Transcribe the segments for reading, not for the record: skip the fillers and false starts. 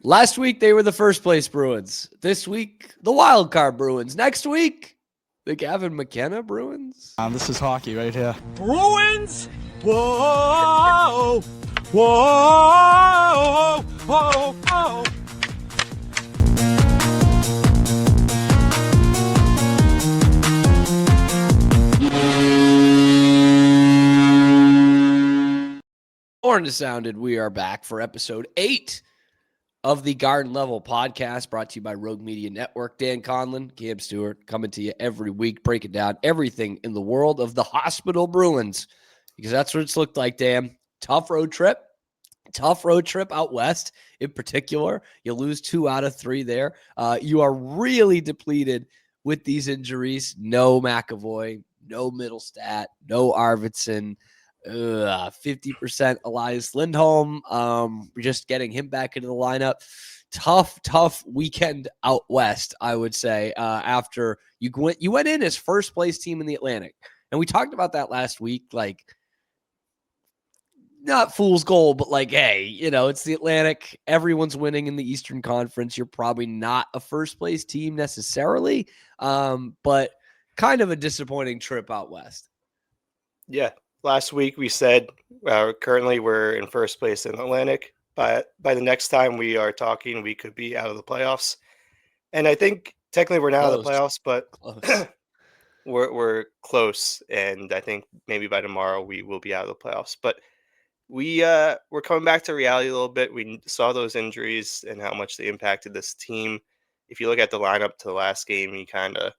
Last week, they were the first place Bruins. This week, the wild card Bruins. Next week, the Gavin McKenna Bruins. This is hockey right here. Bruins! Whoa! Whoa! Whoa! Whoa! Horn is sounded. We are back for episode 8 of the Garden Level podcast, brought to you by Rogue Media Network. Dan Conlon, Cam Stewart, coming to you every week, breaking down everything in the world of the hospital Bruins, because that's what it's looked like, Dan. Tough road trip out west in particular. You lose 2 out of 3 there. You are really depleted with these injuries. No McAvoy, no Middlestat, no Arvidsson. 50% Elias Lindholm. Just getting him back into the lineup. Tough weekend out west, I would say, after you went in as first place team in the Atlantic. And we talked about that last week, like, not fool's gold, but like, hey, it's the Atlantic. Everyone's winning in the Eastern Conference. You're probably not a first place team necessarily, but kind of a disappointing trip out west. Yeah. Last week we said currently we're in first place in Atlantic. But by the next time we are talking, we could be out of the playoffs. And I think technically we're not out of the playoffs, but we're close. And I think maybe by tomorrow we will be out of the playoffs. But we're coming back to reality a little bit. We saw those injuries and how much they impacted this team. If you look at the lineup to the last game, you kind of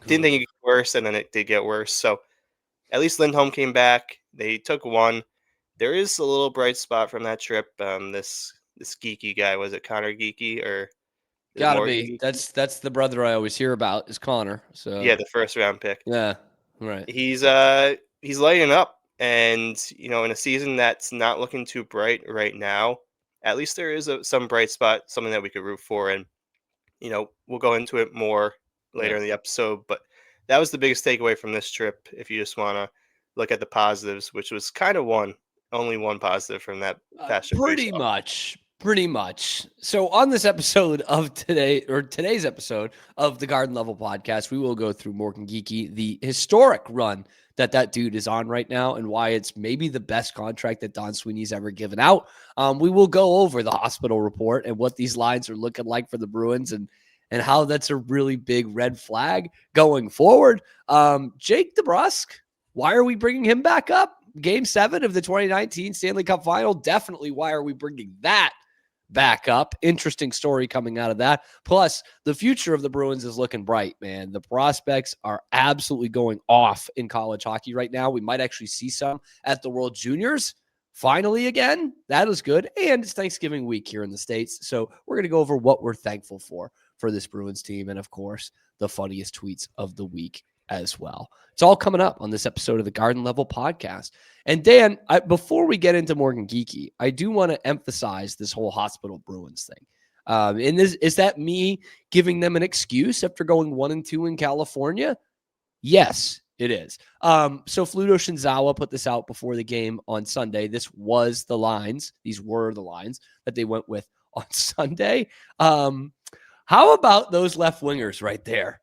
didn't think it could get worse, and then it did get worse. So at least Lindholm came back. They took 1. There is a little bright spot from that trip. This Geekie guy, was it Connor Geekie or? Gotta be. Geekie? That's the brother I always hear about is Connor. So yeah, the first round pick. Yeah, right. He's lighting up, and in a season that's not looking too bright right now, at least there is some bright spot, something that we could root for, and we'll go into it more later in the episode, but. That was the biggest takeaway from this trip, if you just want to look at the positives, which was kind of only one positive from that past trip. Pretty much. So on this episode of today's episode of the Garden Level podcast, we will go through Morgan Geekie, the historic run that dude is on right now, and why it's maybe the best contract that Don Sweeney's ever given out. We will go over the hospital report and what these lines are looking like for the Bruins, and how that's a really big red flag going forward. Jake DeBrusk, why are we bringing him back up? Game 7 of the 2019 Stanley Cup Final. Definitely, why are we bringing that back up? Interesting story coming out of that. Plus, the future of the Bruins is looking bright, man. The prospects are absolutely going off in college hockey right now. We might actually see some at the World Juniors. Finally, again, that is good. And it's Thanksgiving week here in the States. So we're going to go over what we're thankful for this Bruins team. And of course, the funniest tweets of the week as well. It's all coming up on this episode of the Garden Level podcast. And Dan, before we get into Morgan Geekie, I do want to emphasize this whole hospital Bruins thing. And is that me giving them an excuse after going 1-2 in California? Yes, it is. So Fluto Shinzawa put this out before the game on Sunday. These were the lines that they went with on Sunday. How about those left wingers right there?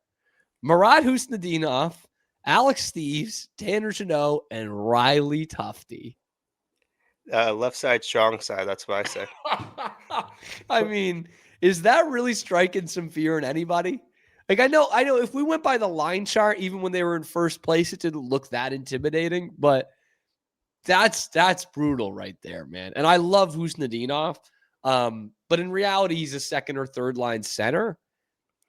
Murat Husnudinov, Alex Steeves, Tanner Jeannot, and Riley Tufte. Left side, strong side. That's what I say. I mean, is that really striking some fear in anybody? Like, I know if we went by the line chart, even when they were in first place, it didn't look that intimidating, but that's brutal right there, man. And I love Husnudinov. But in reality, he's a second or third line center,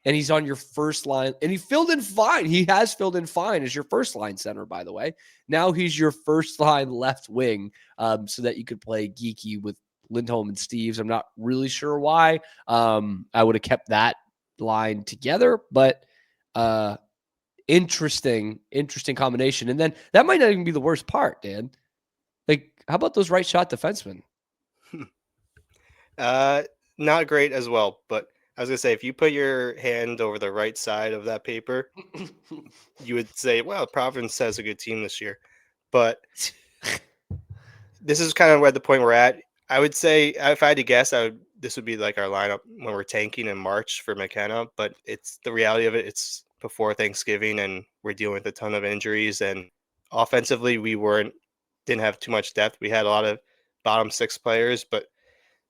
and he's on your first line, and he filled in fine. He has filled in fine as your first line center, by the way. Now he's your first line left wing, so that you could play Geekie with Lindholm and Steeves. I'm not really sure why. I would have kept that line together, but interesting combination. And then that might not even be the worst part, Dan. Like, how about those right shot defensemen? Not great as well, but I was going to say, if you put your hand over the right side of that paper, you would say, well, Providence has a good team this year. But this is kind of where the point we're at. I would say, if I had to guess, I would this would be like our lineup when we're tanking in March for McKenna, but it's the reality of it. It's before Thanksgiving, and we're dealing with a ton of injuries. And offensively, we didn't have too much depth. We had a lot of bottom six players, but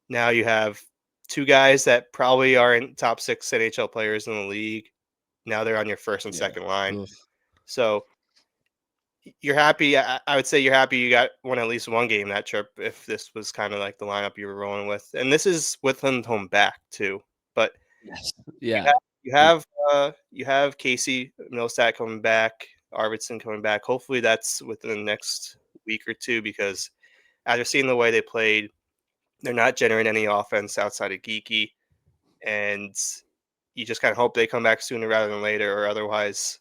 now you have two guys that probably aren't top six NHL players in the league. Now they're on your first and second line. Oof. So you're happy. I would say you're happy you got won at least one game that trip if this was kind of like the lineup you were rolling with. And this is with Lindholm back too. But Yes. you Yeah. have you have Casey Millstat coming back, Arvidsson coming back. Hopefully that's within the next week or two, because after seeing the way they played, they're not generating any offense outside of Geekie, and you just kind of hope they come back sooner rather than later, or otherwise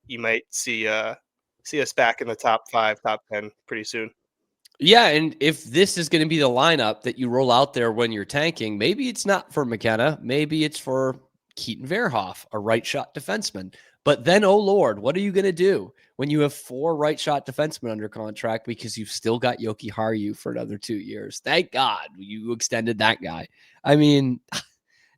you might see us back in the top 5, top 10 pretty soon. Yeah, and if this is going to be the lineup that you roll out there when you're tanking, maybe it's not for McKenna. Maybe it's for Keaton Verhoff, a right shot defenseman. But then, oh Lord, what are you going to do when you have 4 right shot defensemen under contract because you've still got Yoki Haru for another 2 years? Thank God you extended that guy. I mean,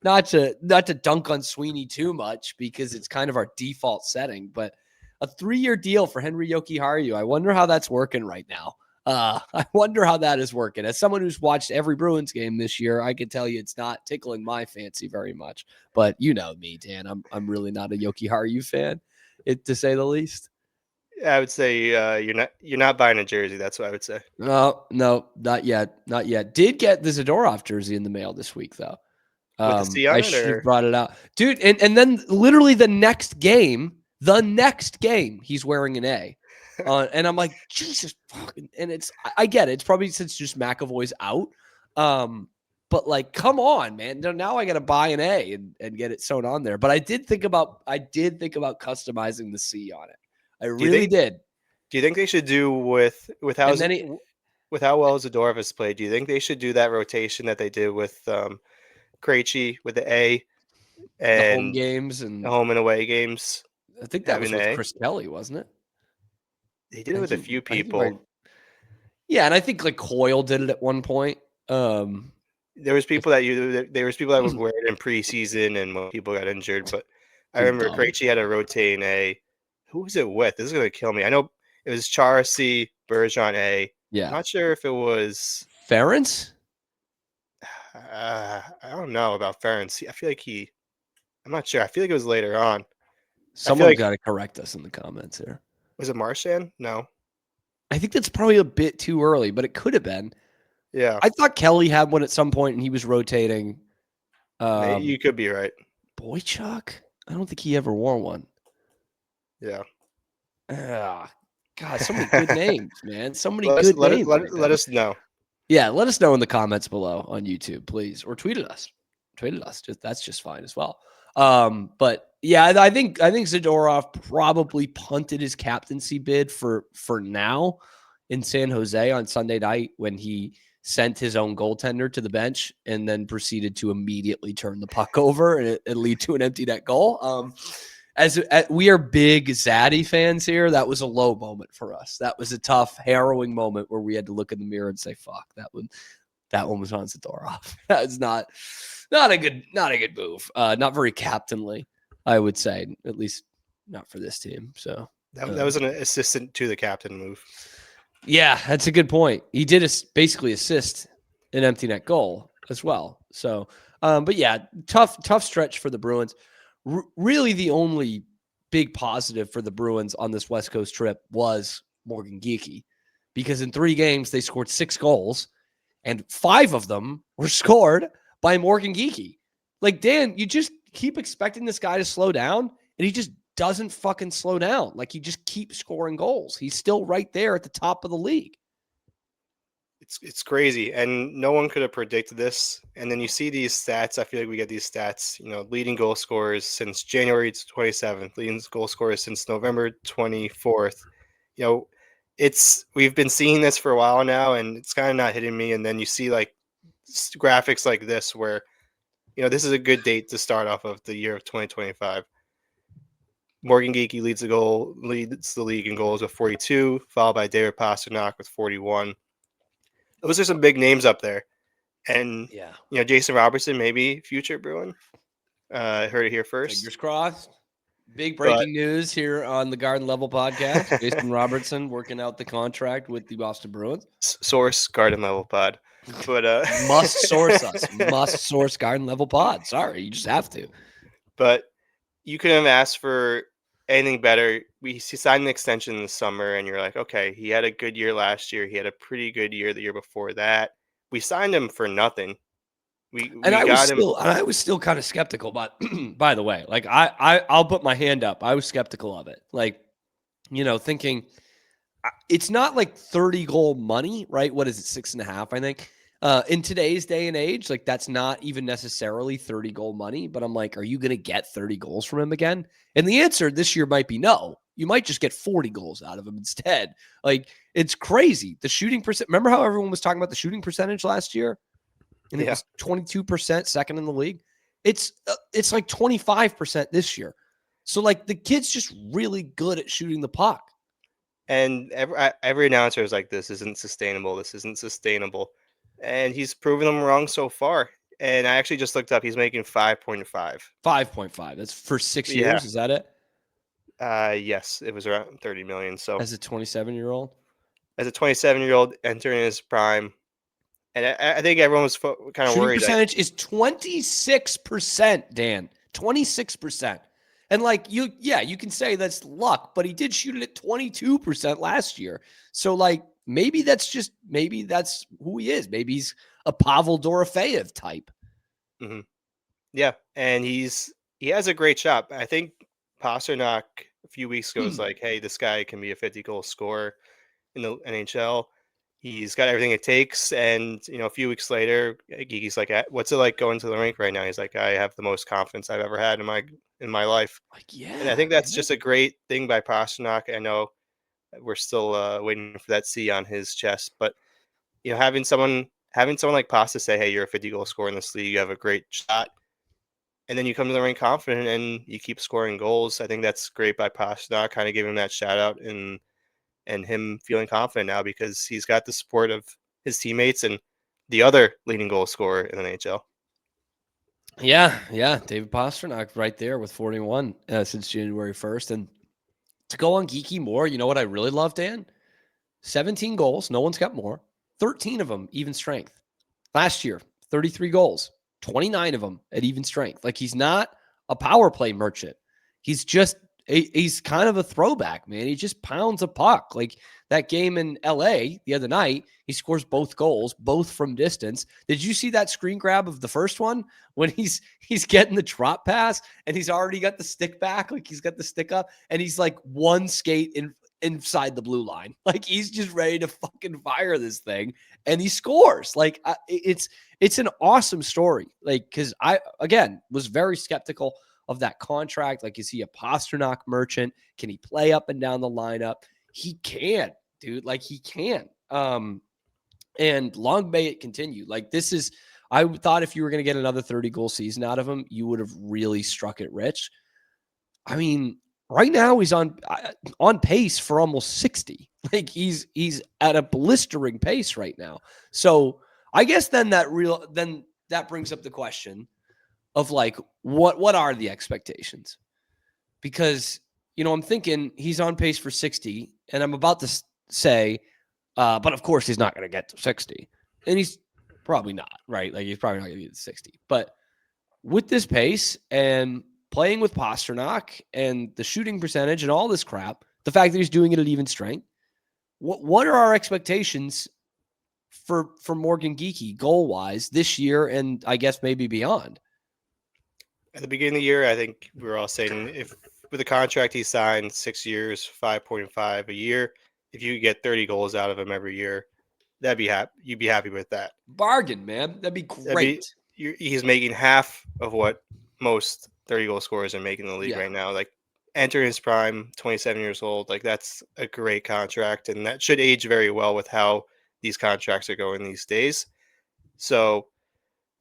not to dunk on Sweeney too much because it's kind of our default setting, but a 3-year deal for Henry Yoki Haru. I wonder how that's working right now. I wonder how that is working. As someone who's watched every Bruins game this year, I can tell you it's not tickling my fancy very much. But you know me, Dan. I'm really not a Yoki Haru fan, to say the least. I would say you're not buying a jersey. That's what I would say. No, not yet, not yet. Did get the Zadorov jersey in the mail this week though. With the C on I it, should or have brought it out, dude. And then literally the next game, he's wearing an A. And I'm like, Jesus fucking, and I get it. It's probably since just McAvoy's out. But like, come on, man. Now I got to buy an A and get it sewn on there. But I did think about customizing the C on it. I really did. Do you think they should do with how well Zadorov has played? Do you think they should do that rotation that they did with Krejci with the A and the home games and home and away games? I think that was having with A? Chris Kelly, wasn't it? They did it with a few people. Yeah, and I think like Coyle did it at one point. There was people that would wear it in preseason and when people got injured. But I remember Krejci had a rotating A. Who was it with? This is gonna kill me. I know it was Chara C, Bergeron A. Yeah, I'm not sure if it was Ferentz. I don't know about Ferentz. I feel like I'm not sure. I feel like it was later on. Someone got to correct us in the comments here. Was it Marchand? No. I think that's probably a bit too early, but it could have been. Yeah. I thought Kelly had one at some point and he was rotating. You could be right. Boychuk? I don't think he ever wore one. Yeah. God, so many good names, man. So many names. Let us know. Yeah, let us know in the comments below on YouTube, please, or tweet at us. That's just fine as well. But yeah, I think Zadorov probably punted his captaincy bid for now in San Jose on Sunday night when he sent his own goaltender to the bench and then proceeded to immediately turn the puck over and lead to an empty net goal. As we are big Zaddy fans here, that was a low moment for us. That was a tough, harrowing moment where we had to look in the mirror and say, "Fuck, that one was on Zadorov." That's not a good move. Not very captainly, I would say, at least not for this team. So that was an assistant to the captain move. Yeah, that's a good point. He did basically assist an empty net goal as well. So, but yeah, tough stretch for the Bruins. Really, the only big positive for the Bruins on this West Coast trip was Morgan Geekie, because in 3 games they scored 6 goals, and 5 of them were scored by Morgan Geekie. Like, Dan, you just keep expecting this guy to slow down, and he just doesn't fucking slow down. Like, he just keeps scoring goals. He's still right there at the top of the league. It's crazy, and no one could have predicted this. And then you see these stats. I feel like we get these stats. Leading goal scorers since January 27th, leading goal scorers since November 24th. We've been seeing this for a while now, and it's kind of not hitting me. And then you see like graphics like this where, this is a good date to start off of the year of 2025. Morgan Geekie leads the league in goals with 42, followed by David Pastrnak with 41. Those are some big names up there. And Yeah. Jason Robertson, maybe future Bruin. Heard it here first. Fingers crossed. Big But breaking news here on the Garden Level podcast. Jason Robertson working out the contract with the Boston Bruins. source Garden Level Pod. But Must source us. Must source Garden Level Pod. Sorry, you just have to. But you couldn't have asked for anything better. He signed an extension in the summer, and you're like, okay, he had a good year last year. He had a pretty good year the year before that. We signed him for nothing. We got him. I was still kind of skeptical, but by the way, like I'll put my hand up. I was skeptical of it. Like, thinking it's not like 30 goal money, right? What is it? 6.5, I think. In today's day and age, like that's not even necessarily 30 goal money, but I'm like, are you going to get 30 goals from him again? And the answer this year might be no. You might just get 40 goals out of him instead. Like it's crazy. The shooting percent. Remember how everyone was talking about the shooting percentage last year? And it was 22%, second in the league. It's like 25% this year. So like the kid's just really good at shooting the puck. And every announcer is like, this isn't sustainable. This isn't sustainable. And he's proven them wrong so far. And I actually just looked up. He's making 5.5. 5.5. That's for 6 Yeah. years. Is that it? Yes, it was around 30 million. So As a 27-year-old? As a 27-year-old entering his prime, and I think everyone was kind of Shooting worried. Percentage is 26%, Dan. 26%. And like you can say that's luck, but he did shoot it at 22% last year. So like maybe that's who he is. Maybe he's a Pavel Dorofeyev type. Mm-hmm. Yeah, and he has a great shot. I think Pasternak a few weeks ago was like, "Hey, this guy can be a 50-goal scorer in the NHL. He's got everything it takes." And a few weeks later, Geekie's like, "What's it like going to the rink right now?" He's like, "I have the most confidence I've ever had in my life." Like, yeah. And I think that's just a great thing by Pasternak. I know we're still waiting for that C on his chest, but having someone like Pasta say, "Hey, you're a 50-goal scorer in this league. You have a great shot," and then you come to the ring confident and you keep scoring goals. I think that's great by Pasternak, kind of giving him that shout out and him feeling confident now because he's got the support of his teammates and the other leading goal scorer in the NHL. Yeah, David Pasternak right there with 41 since January 1st. And to go on Geekie more, you know what I really love, Dan? 17 goals. No one's got more. 13 of them even strength. Last year, 33 goals. 29 of them at even strength. Like he's not a power play merchant. He's kind of a throwback, man. He just pounds a puck. Like that game in LA the other night, he scores both goals, both from distance. Did you see that screen grab of the first one when he's getting the drop pass and he's already got the stick back? Like he's got the stick up and he's like one skate inside the blue line. Like he's just ready to fucking fire this thing and he scores. Like it's an awesome story. Like, cause I, again, was very skeptical of that contract. Like, is he a Pasternak merchant? Can he play up and down the lineup? He can, dude. Like he can. And long may it continue. Like I thought if you were going to get another 30 goal season out of him, you would have really struck it rich. I mean, right now he's on pace for almost 60. Like he's at a blistering pace right now. So I guess then that brings up the question of like, what are the expectations? Because, I'm thinking he's on pace for 60 and I'm about to say, but of course he's not going to get to 60 and he's probably not, right? Like he's probably not going to get to 60, but with this pace and playing with Pasternak and the shooting percentage and all this crap, the fact that he's doing it at even strength, what are our expectations for Morgan Geekie goal-wise this year and I guess maybe beyond? At the beginning of the year, I think we were all saying if with the contract he signed, 6 years, 5.5 a year, if you get 30 goals out of him every year, you'd be happy with that. Bargain, man. That'd be great. He's making half of what most 30-goal scorers are making in the league right now. Like entering his prime, 27 years old, like that's a great contract, and that should age very well with how these contracts are going these days. So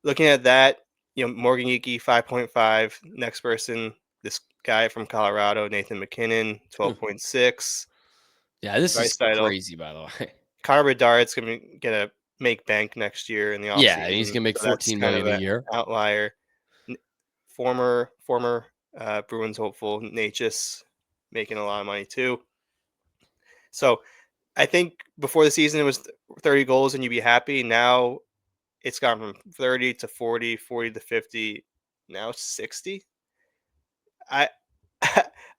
looking at that, Morgan Geekie, 5.5. Next person, this guy from Colorado, Nathan McKinnon, 12.6. Yeah, this is crazy, by the way. Connor Bedard's going to get a make bank next year in the offseason. Yeah, he's gonna make so that's 14 kind of million a an year. outlier. Former Bruins hopeful Natchez making a lot of money too. So I think before the season it was 30 goals and you'd be happy. Now it's gone from 30 to 40, 40 to 50, now 60. I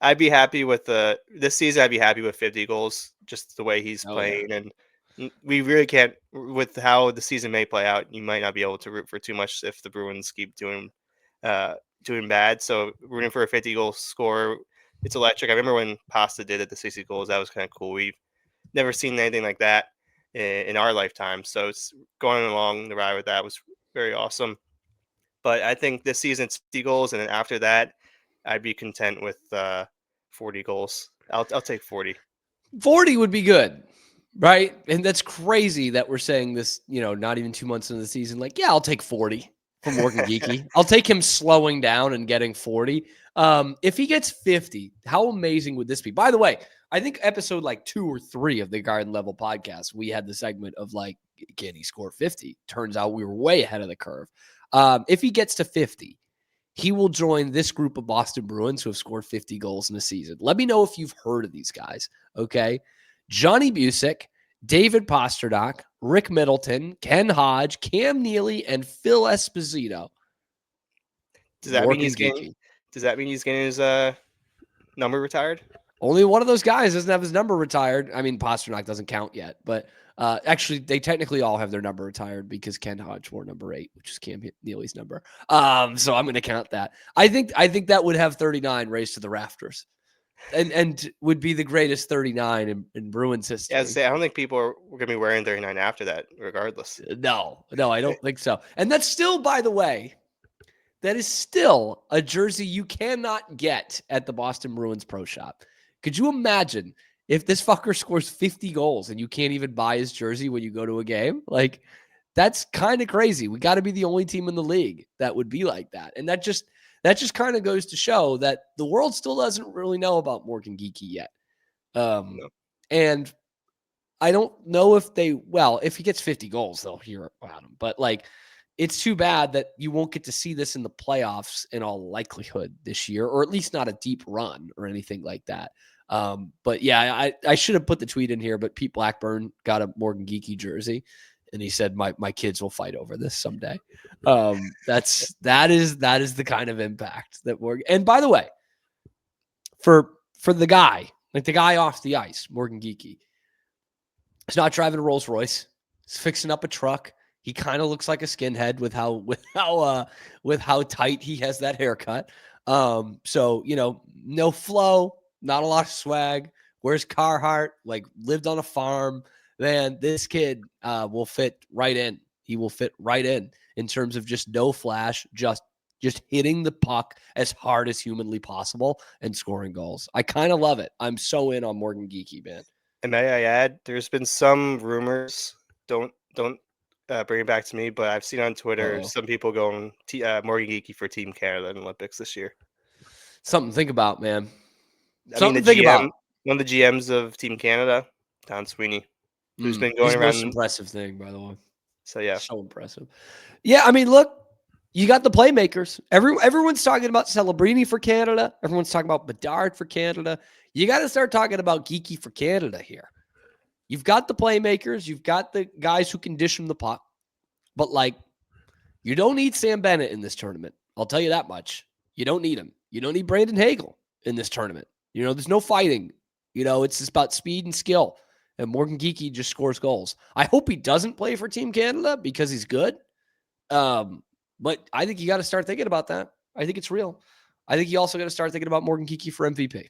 I'd be happy with this season. I'd be happy with 50 goals, just the way he's Oh yeah. playing, and we really can't with how the season may play out. You might not be able to root for too much if the Bruins keep uh, doing bad. So rooting for a 50-goal score, it's electric. I remember when Pasta did it, the 60 goals. That was kind of cool. We've never seen anything like that in our lifetime. So it's going along the ride with that was very awesome. But I think this season it's 50 goals, and then after that, I'd be content with 40 goals. I'll take 40. 40 would be good, right? And that's crazy that we're saying this, not even 2 months into the season. Like, yeah, I'll take 40 from Morgan Geekie. I'll take him slowing down and getting 40. If he gets 50, how amazing would this be? By the way, I think episode like 2 or 3 of the Garden Level podcast, we had the segment of like, can he score 50? Turns out we were way ahead of the curve. If he gets to 50, he will join this group of Boston Bruins who have scored 50 goals in a season. Let me know if you've heard of these guys, okay? Johnny Busick, David Pastrnak, Rick Middleton, Ken Hodge, Cam Neely, and Phil Esposito. Does that mean he's getting his number retired? Only one of those guys doesn't have his number retired. I mean, Pastrnak doesn't count yet, but actually, they technically all have their number retired because Ken Hodge wore number 8, which is Cam Neely's number. So I'm going to count that. I think that would have 39 raised to the rafters, and would be the greatest 39 in Bruins history. Yeah, I don't think people are going to be wearing 39 after that, regardless. No, I don't think so. And that's still, by the way, that is still a jersey you cannot get at the Boston Bruins Pro Shop. Could you imagine if this fucker scores 50 goals and you can't even buy his jersey when you go to a game? Like, that's kind of crazy. We got to be the only team in the league that would be like that. And that just kind of goes to show that the world still doesn't really know about Morgan Geekie yet. No. And I don't know if if he gets 50 goals, they'll hear about him. But like, it's too bad that you won't get to see this in the playoffs in all likelihood this year, or at least not a deep run or anything like that. But yeah, I should have put the tweet in here, but Pete Blackburn got a Morgan Geekie jersey and he said, my kids will fight over this someday. That is the kind of impact that Morgan, and by the way, for the guy, like the guy off the ice, Morgan Geekie, he's not driving a Rolls Royce. He's fixing up a truck. He kind of looks like a skinhead with how tight he has that haircut. So, no flow, not a lot of swag. Where's Carhartt? Like, lived on a farm. Man, this kid will fit right in. He will fit right in terms of just no flash, just hitting the puck as hard as humanly possible and scoring goals. I kind of love it. I'm so in on Morgan Geekie, man. And may I add, there's been some rumors. Don't bring it back to me, but I've seen on Twitter some people going Morgan Geekie for Team Canada in Olympics this year. Something to think about, man. One of the GMs of Team Canada, Don Sweeney, who's been going around. Most impressive thing, by the way. So yeah, so impressive. Yeah, I mean, look, you got the playmakers. Everyone's talking about Celebrini for Canada. Everyone's talking about Bedard for Canada. You got to start talking about Geekie for Canada here. You've got the playmakers. You've got the guys who can dish them the puck. But, like, you don't need Sam Bennett in this tournament. I'll tell you that much. You don't need him. You don't need Brandon Hagel in this tournament. There's no fighting. It's just about speed and skill. And Morgan Geekie just scores goals. I hope he doesn't play for Team Canada because he's good. But I think you got to start thinking about that. I think it's real. I think you also got to start thinking about Morgan Geekie for MVP.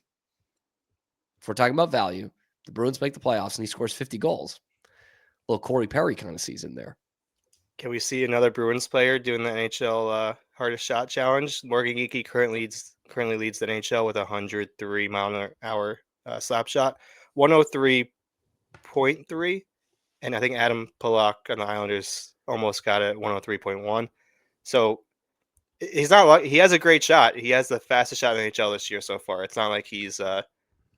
If we're talking about value, the Bruins make the playoffs and he scores 50 goals. A little Corey Perry kind of season there. Can we see another Bruins player doing the NHL hardest shot challenge? Morgan Geekie currently leads the NHL with 103 mile an hour slap shot, 103.3, and I think Adam Pollock on the Islanders almost got it 103.1. So he's not he has a great shot. He has the fastest shot in the NHL this year so far. It's not like he's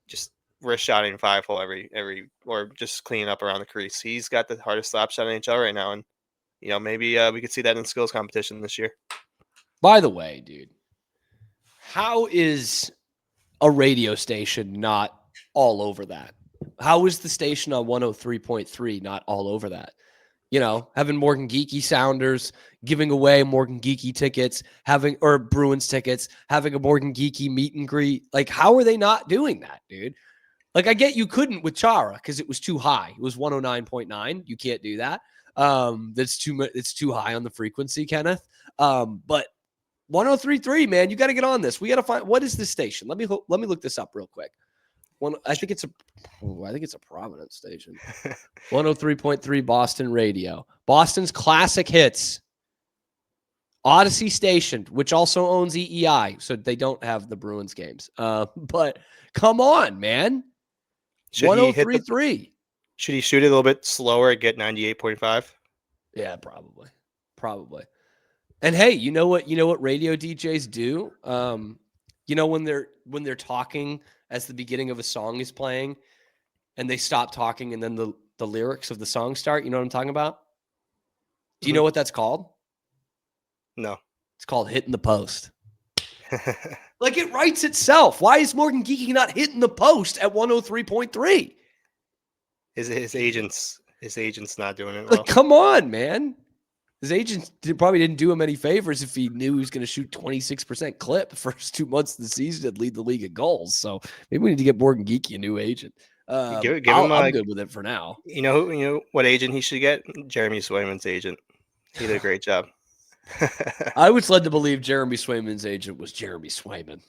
just wrist shotting 5-hole every or just cleaning up around the crease. He's got the hardest slap shot in NHL right now, and maybe we could see that in skills competition this year. By the way, dude, how is a radio station not all over that? How is the station on 103.3 not all over that? Having Morgan Geekie sounders, giving away Morgan Geekie tickets, or Bruins tickets, having a Morgan Geekie meet and greet. Like, how are they not doing that, dude? Like, I get you couldn't with Chara because it was too high. It was 109.9. You can't do that. That's too much. It's too high on the frequency, Kenneth. But 103.3, man, you got to get on this. We got to find, what is this station? Let me look this up real quick. I think it's a Providence station. 103.3 Boston radio. Boston's classic hits. Odyssey Station, which also owns EEI, so they don't have the Bruins games. But come on, man. 103.3. Should he shoot it a little bit slower and get 98.5? Yeah, probably. And hey, you know what radio DJs do? When they're talking as the beginning of a song is playing and they stop talking and then the lyrics of the song start, you know what I'm talking about? Do you know what that's called? No. It's called hitting the post. Like, it writes itself. Why is Morgan Geekie not hitting the post at 103.3? His agents not doing it well. Like, come on, man. His agents probably didn't do him any favors if he knew he was going to shoot 26% clip the first 2 months of the season and lead the league in goals. So maybe we need to get Morgan Geekie a new agent. give him I'm good with it for now. You know what agent he should get? Jeremy Swayman's agent. He did a great job. I was led to believe Jeremy Swayman's agent was Jeremy Swayman.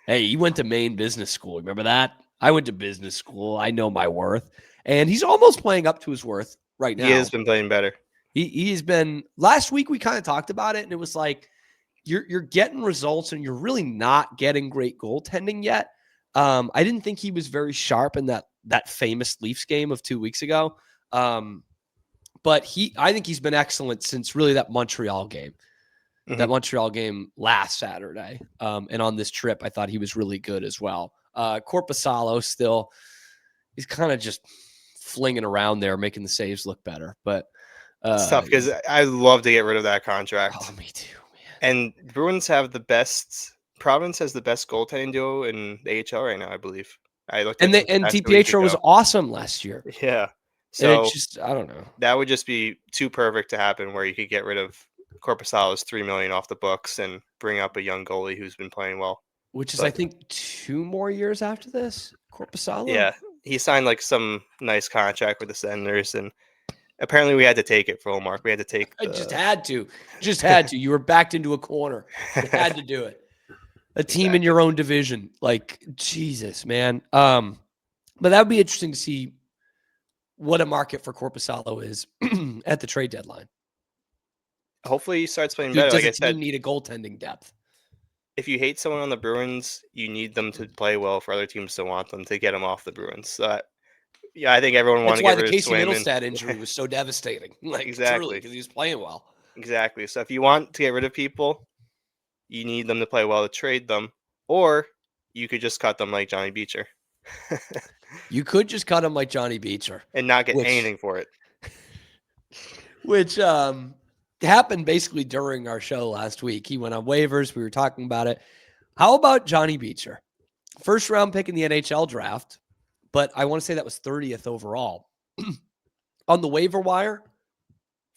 Hey, he went to Maine Business School. Remember that? I went to business school. I know my worth. And he's almost playing up to his worth right now. He has been playing better. He has been. Last week we kind of talked about it, and it was like you're getting results, and you're really not getting great goaltending yet. I didn't think he was very sharp in that famous Leafs game of 2 weeks ago. But I think he's been excellent since really that Montreal game. Mm-hmm. That Montreal game last Saturday. And on this trip, I thought he was really good as well. Korpisalo still, he's kind of just flinging around there, making the saves look better. But it's tough because I'd love to get rid of that contract. Oh, me too, man. And the Bruins have Providence has the best goaltending duo in the AHL right now, I believe. I looked at and DiPietro was awesome last year. Yeah. So I don't know. That would just be too perfect to happen where you could get rid of Korpisalo's $3 million off the books and bring up a young goalie who's been playing well. Which is, I think, 2 more years after this, Korpisalo. Yeah, he signed like some nice contract with the Senators, and apparently we had to take it for Olmark. We had to take. I just had to. You were backed into a corner. You had to do it. A team in your own division, like Jesus, man. But that would be interesting to see what a market for Korpisalo is at the trade deadline. Hopefully he starts playing better. Does like a team need a goaltending depth? If you hate someone on the Bruins, you need them to play well for other teams to want them to get them off the Bruins. So, I think everyone wanted to get rid of That's why the Casey Swayman. Middlestad injury was so devastating. Like, exactly, because he was playing well. Exactly. So if you want to get rid of people, you need them to play well to trade them, or you could just cut them like Johnny Beecher. You could just cut him like Johnny Beecher and not get anything for it. Which happened basically during our show last week. He went on waivers. We were talking about it. How about Johnny Beecher? First round pick in the NHL draft, but I want to say that was 30th overall. On the waiver wire,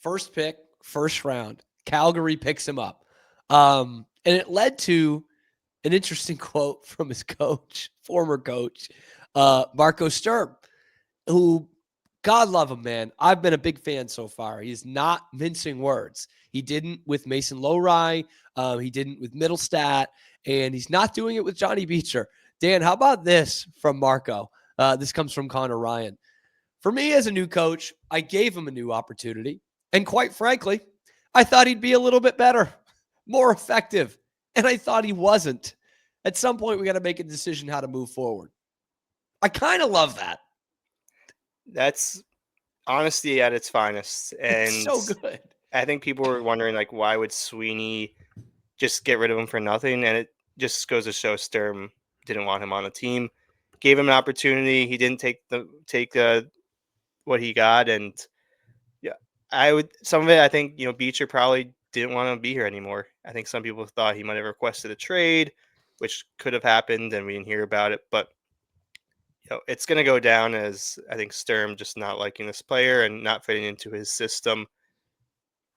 first pick, first round. Calgary picks him up. And it led to an interesting quote from his coach, former coach, Marco Sturm, who, God love him, man. I've been a big fan so far. He's not mincing words. He didn't with Mason Lowry. He didn't with Middlestat. And he's not doing it with Johnny Beecher. Dan, how about this from Marco? This comes from Connor Ryan. For me as a new coach, I gave him a new opportunity. And quite frankly, I thought he'd be a little bit better, more effective. And I thought he wasn't. At some point, we got to make a decision how to move forward. I kind of love that. That's honesty at its finest. And it's so good. I think people were wondering, like, why would Sweeney just get rid of him for nothing? And it just goes to show Sturm didn't want him on the team. gave him an opportunity. He didn't take what he got, and yeah, some of it. I think Beecher probably didn't want to be here anymore. I think some people thought he might have requested a trade, which could have happened, and we didn't hear about it. But it's going to go down as I think Sturm just not liking this player and not fitting into his system.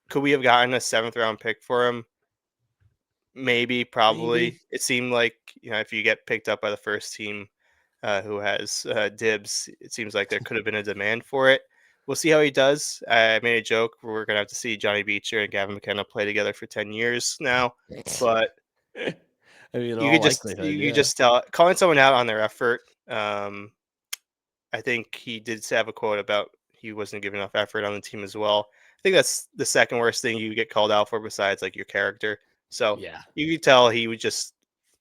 Could we have gotten a 7th-round pick for him? Maybe, probably. Maybe. It seemed like if you get picked up by the first team who has dibs, it seems like there could have been a demand for it. We'll see how he does. I made a joke. We're going to have to see Johnny Beecher and Gavin McKenna play together for 10 years now. But I mean, you could just tell, calling someone out on their effort. I think he did have a quote about he wasn't giving enough effort on the team as well. I think that's the second worst thing you get called out for besides like your character. So yeah. you could tell he would just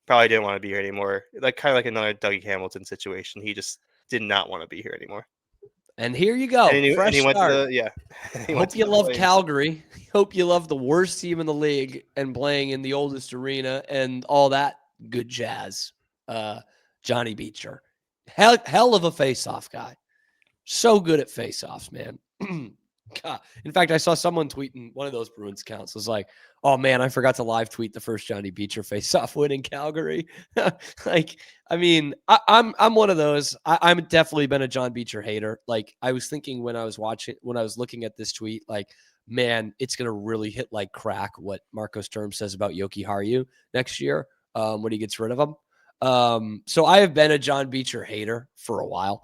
probably didn't want to be here anymore. Kind of like another Dougie Hamilton situation. He just did not want to be here anymore. And here you go. And Fresh he went start. to the Hope you love Calgary. Hope you love the worst team in the league and playing in the oldest arena and all that good jazz. Johnny Beecher. Hell of a face-off guy. So good at face-offs, man. God. In fact, I saw someone tweeting one of those Bruins accounts was like, "Oh man, I forgot to live tweet the first Johnny Beecher face-off win in Calgary." Like, I mean, I'm one of those. I'm definitely been a John Beecher hater. Like, I was thinking when I was looking at this tweet, like, man, it's gonna really hit like crack what Marco Sturm says about Yoki Haru next year when he gets rid of him. So I have been a John Beecher hater for a while.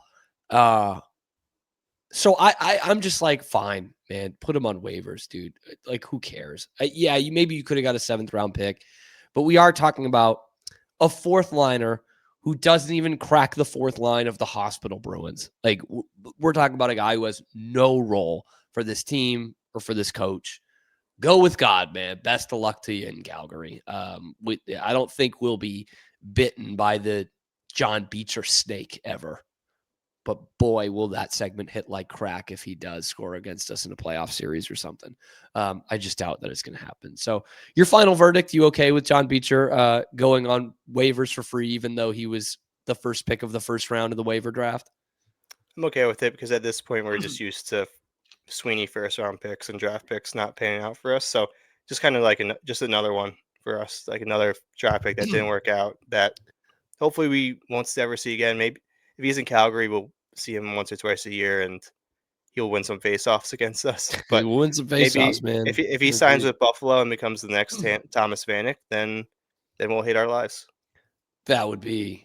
So I'm just like, fine, man, put him on waivers, dude. Like, who cares? Maybe you could have got a 7th-round pick, but we are talking about a 4th liner who doesn't even crack the 4th line of the hospital Bruins. Like, we're talking about a guy who has no role for this team or for this coach. Go with God, man. Best of luck to you in Calgary. I don't think we'll be bitten by the John Beecher snake ever. But boy, will that segment hit like crack if he does score against us in a playoff series or something. I just doubt that it's going to happen. So your final verdict, you okay with John Beecher going on waivers for free, even though he was the first pick of the first round of the waiver draft? I'm okay with it because at this point we're just used to Sweeney 1st-round picks and draft picks not panning out for us. So just kind of like just another one for us, like another draft pick that didn't work out that hopefully we won't ever see again. Maybe if he's in Calgary, we'll see him once or twice a year and he'll win some face-offs against us. But He'll win some face-offs, man. If he signs with Buffalo and becomes the next Thomas Vanek, then we'll hate our lives. That would be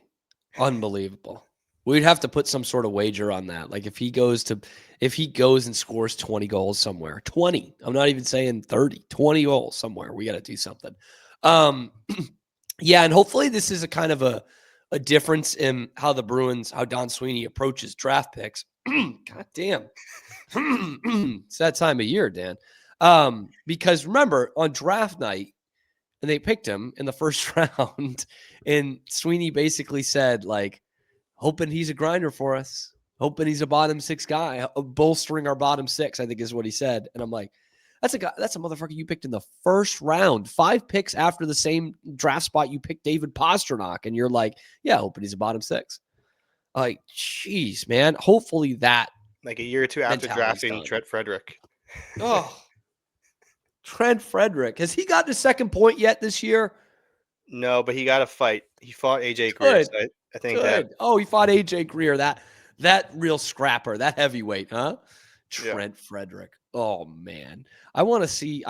unbelievable. We'd have to put some sort of wager on that. Like if he goes and scores 20 goals somewhere, 20, I'm not even saying 30, 20 goals somewhere, we got to do something. Yeah. And hopefully this is a kind of a difference in how Don Sweeney approaches draft picks. God damn. It's that time of year, Dan. Because remember on draft night, and they picked him in the first round, and Sweeney basically said, like, hoping he's a grinder for us, hoping he's a bottom 6 guy, bolstering our bottom 6, I think is what he said. And I'm like, that's a motherfucker you picked in the first round, 5 picks after the same draft spot you picked David Pastrnak. And you're like, yeah, hoping he's a bottom 6. Like, geez, man. Hopefully that. Like a year or two after drafting Trent Frederick. Oh, Trent Frederick. Has he gotten a second point yet this year? No, but he got a fight. He fought AJ Greer. So I think that. Oh, he fought AJ Greer. That real scrapper, that heavyweight, huh? Trent Frederick. Oh man, I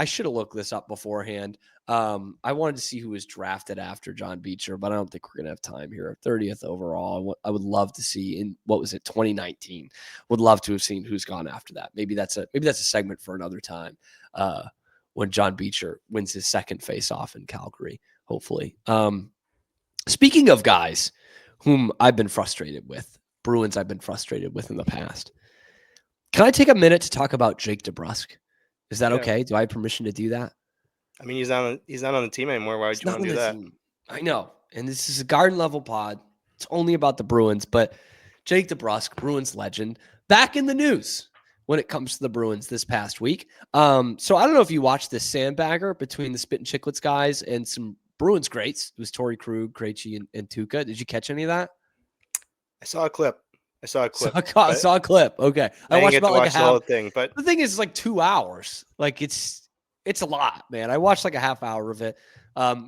should have looked this up beforehand. I wanted to see who was drafted after John Beecher, but I don't think we're gonna have time here. 30th overall. I would love to see in 2019. Would love to have seen who's gone after that. Maybe that's a segment for another time. When John Beecher wins his second face-off in Calgary, hopefully. Speaking of guys whom I've been frustrated with, Bruins I've been frustrated with in the past. Can I take a minute to talk about Jake DeBrusk? Is that okay? Do I have permission to do that? I mean, he's not on the team anymore. Why would you want to do that? Team. I know. And this is a garden level pod. It's only about the Bruins, but Jake DeBrusk, Bruins legend, back in the news when it comes to the Bruins this past week. So I don't know if you watched this sandbagger between the Spit and Chicklets guys and some Bruins greats. It was Torrey Krug, Krejci, and Tuukka. Did you catch any of that? I saw a clip. Saw, but saw a clip. Okay. I I didn't watched get about to like a watch the whole half. thing, but The thing is like 2 hours. Like it's a lot, man. I watched like a half hour of it.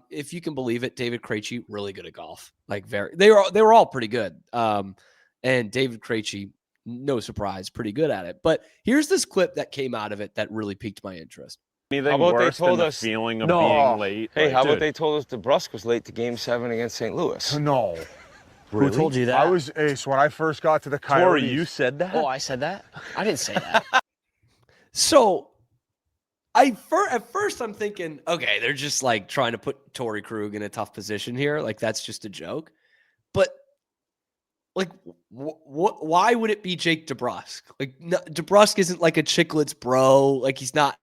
If you can believe it, David Krejci, really good at golf. Like they were all pretty good. And David Krejci, no surprise, pretty good at it. But here's this clip that came out of it that really piqued my interest. Anything How about they worse than told the us- feeling of No. being late? Hey, Like, how about dude, they told us DeBrusk was late to Game 7 against St. Louis? No. Who told you that? I was Ace when I first got to the Coyotes. Tori, you said that? Oh, I said that? I didn't say that. So at first I'm thinking, okay, they're just like trying to put Torrey Krug in a tough position here. Like that's just a joke. But like, why would it be Jake DeBrusk? Like DeBrusk isn't like a Chicklets bro. Like he's not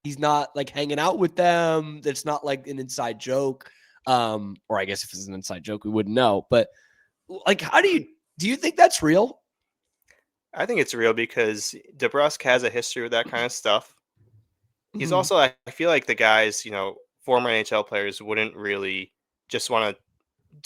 like hanging out with them. That's not like an inside joke. Or I guess if it's an inside joke, we wouldn't know. But like, do you think that's real? I think it's real because DeBrusk has a history with that kind of stuff. He's also, I feel like the guys, former NHL players wouldn't really just want to.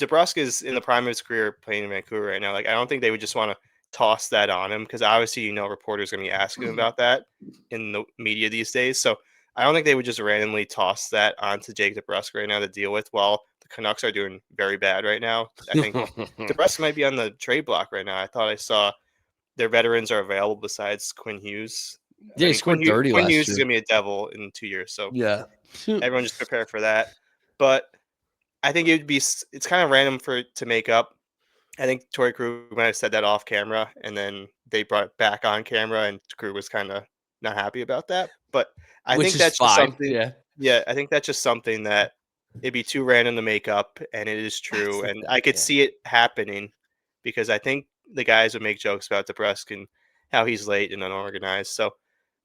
DeBrusk is in the prime of his career playing in Vancouver right now. Like, I don't think they would just want to toss that on him because obviously, reporters are going to be asking him about that in the media these days. So I don't think they would just randomly toss that onto Jake DeBrusk right now to deal with while the Canucks are doing very bad right now. I think DeBrusk might be on the trade block right now. I thought I saw their veterans are available besides Quinn Hughes. Yeah, he scored 30 Quinn last Hughes year. is going to be a devil in 2 years. So Yeah. everyone just prepare for that. But I think it's kind of random to make up. I think Torrey Krug might have said that off camera, and then they brought it back on camera, and Krug was kind of not happy about that. But I think that's just something. Yeah, I think that's just something that it'd be too random to make up, and it is true. And I could see it happening because I think the guys would make jokes about DeBrusk and how he's late and unorganized. So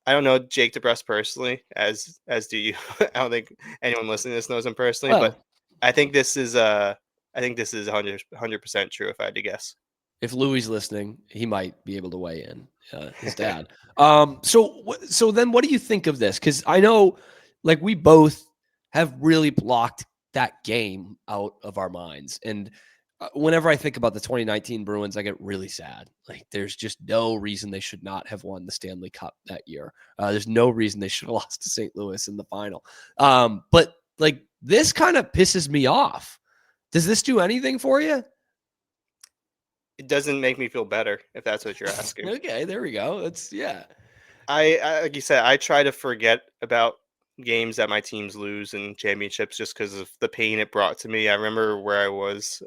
I don't know Jake DeBrusk personally, as do you. I don't think anyone listening to this knows him personally, but I think this is 100% true if I had to guess. If Louis listening, he might be able to weigh in. His dad. So then, what do you think of this? Because I know, like, we both have really blocked that game out of our minds, and whenever I think about the 2019 Bruins, I get really sad. Like, there's just no reason they should not have won the Stanley Cup that year. There's no reason they should have lost to St. Louis in the final. But like, this kind of pisses me off. Does this do anything for you? It doesn't make me feel better, if that's what you're asking. Okay, there we go. I like you said, I try to forget about games that my teams lose and championships just because of the pain it brought to me. I remember where I was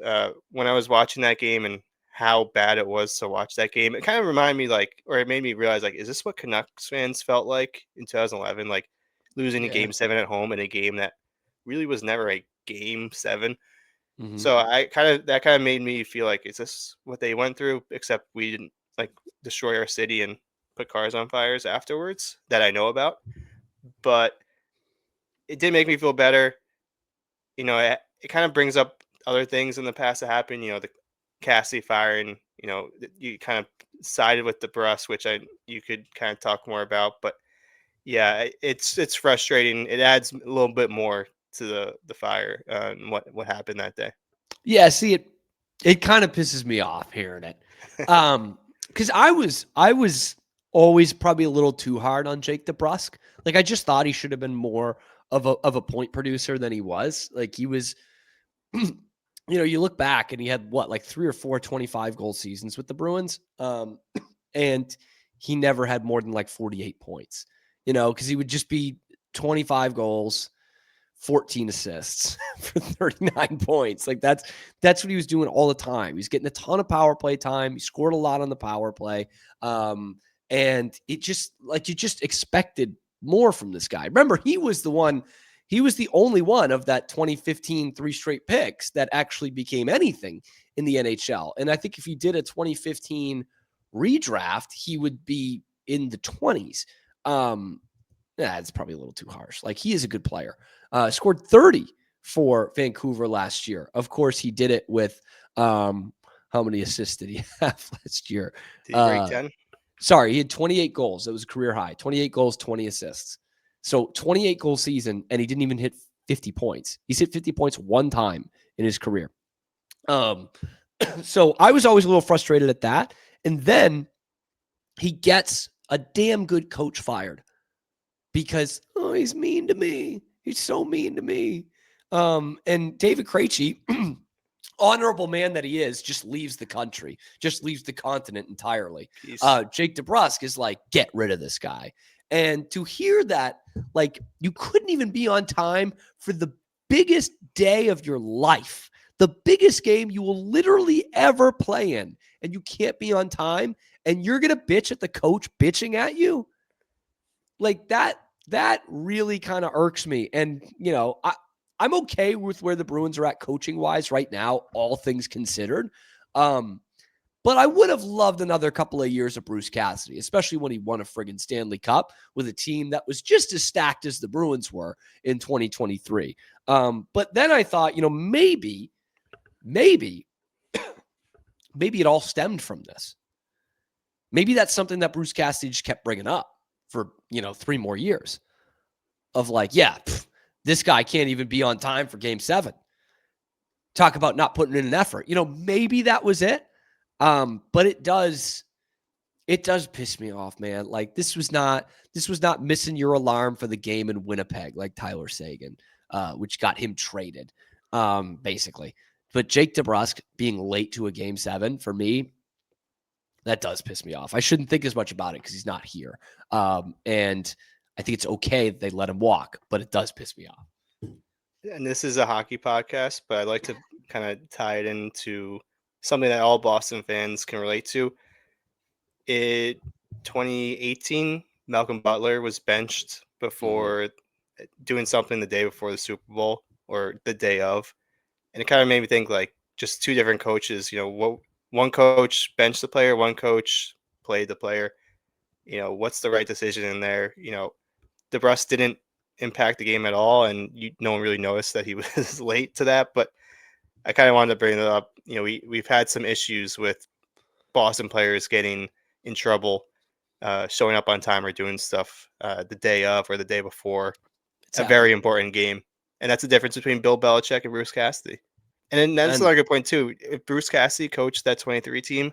when I was watching that game and how bad it was to watch that game. It kind of reminded me it made me realize, is this what Canucks fans felt like in 2011? Like losing a Game 7 at home in a game that really was never a Game 7. Mm-hmm. So that kind of made me feel like, is this what they went through? Except we didn't destroy our city and put cars on fires afterwards that I know about. But it did make me feel better. It kind of brings up other things in the past that happened. The Cassie firing. You kind of sided with DeBrusk, which you could kind of talk more about. But yeah, it's frustrating. It adds a little bit more to the fire and what happened that day. Yeah, see, it kind of pisses me off hearing it. Because I was always probably a little too hard on Jake DeBrusk. Like, I just thought he should have been more of a point producer than he was. Like, he was, you look back and he had 3 or 4 25-goal seasons with the Bruins. And he never had more than 48 points, because he would just be 25 goals, 14 assists for 39 points. Like that's what he was doing all the time. He was getting a ton of power play time. He scored a lot on the power play. And it just you just expected more from this guy. Remember, he was the only one of that 2015 3 straight picks that actually became anything in the NHL. And I think if he did a 2015 redraft, he would be in the 20s. It's probably a little too harsh. He is a good player. Scored 30 for Vancouver last year. Of course, he did it with how many assists did he have last year? Did he break 10? Sorry, he had 28 goals. That was a career high. 28 goals, 20 assists. So 28 goal season, and he didn't even hit 50 points. He's hit 50 points one time in his career. So I was always a little frustrated at that. And then he gets a damn good coach fired because, oh, he's mean to me. He's so mean to me. And David Krejci, honorable man that he is, just leaves the country, just leaves the continent entirely. Jake DeBrusk is like, get rid of this guy. And to hear that, like, you couldn't even be on time for the biggest day of your life, the biggest game you will literally ever play in, and you can't be on time, and you're going to bitch at the coach bitching at you? Like, that really kind of irks me. And, you know, I'm okay with where the Bruins are at coaching-wise right now, all things considered. But I would have loved another couple of years of Bruce Cassidy, especially when he won a friggin' Stanley Cup with a team that was just as stacked as the Bruins were in 2023. But then I thought, you know, maybe it all stemmed from this. Maybe that's something that Bruce Cassidy just kept bringing up for, you know, 3 more years of like, yeah, this guy can't even be on time for game 7. Talk about not putting in an effort. You know, maybe that was it. But it does piss me off, man. Like, this was not missing your alarm for the game in Winnipeg, like Tyler Seguin, which got him traded, basically. But Jake DeBrusk being late to a game 7, for me, that does piss me off. I shouldn't think as much about it because he's not here. And I think it's okay that they let him walk, but it does piss me off. And this is a hockey podcast, but I'd like to kind of tie it into something that all Boston fans can relate to. In 2018, Malcolm Butler was benched before doing something the day before the Super Bowl or the day of. And it kind of made me think, like, just 2 different coaches, you know, one coach benched the player, one coach played the player. You know, what's the right decision in there? You know, DeBrusk didn't impact the game at all, and no one really noticed that he was late to that. But I kind of wanted to bring that up. You know, we've had some issues with Boston players getting in trouble, showing up on time or doing stuff the day of or the day before a very important game. And that's the difference between Bill Belichick and Bruce Cassidy. And then that's another good point too. If Bruce Cassidy coached that 23 team,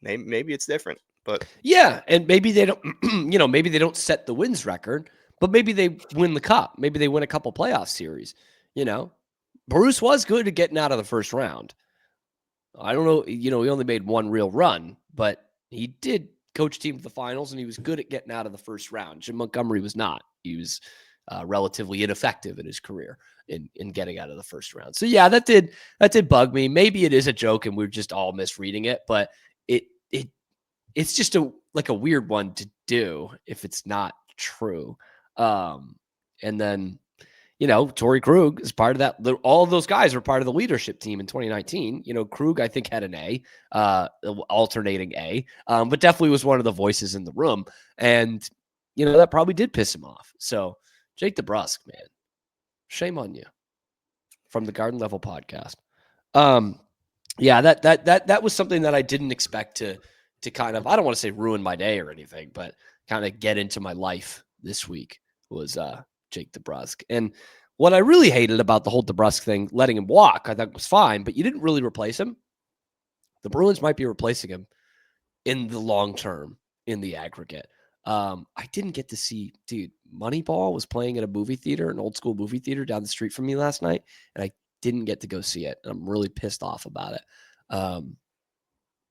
maybe it's different. But yeah, and maybe they don't, you know, maybe they don't set the wins record, but maybe they win the cup. Maybe they win a couple playoff series. You know, Bruce was good at getting out of the first round. I don't know, you know, he only made 1 real run, but he did coach team to the finals, and he was good at getting out of the first round. Jim Montgomery was not. He was relatively ineffective in his career in getting out of the first round. So yeah, that did bug me. Maybe it is a joke and we're just all misreading it, but it's just a weird one to do if it's not true. And then, you know, Torrey Krug is part of that. All of those guys were part of the leadership team in 2019. You know, Krug, I think, had an A, alternating A, but definitely was one of the voices in the room. And, you know, that probably did piss him off. So Jake DeBrusk, man, shame on you. From the Garden Level podcast. Yeah, that was something that I didn't expect to kind of, I don't want to say ruin my day or anything, but kind of get into my life this week was Jake DeBrusk. And what I really hated about the whole DeBrusk thing, letting him walk, I thought was fine, but you didn't really replace him. The Bruins might be replacing him in the long term, in the aggregate. I didn't get to see, dude, Moneyball was playing at a movie theater, an old school movie theater down the street from me last night, and I didn't get to go see it. I'm really pissed off about it.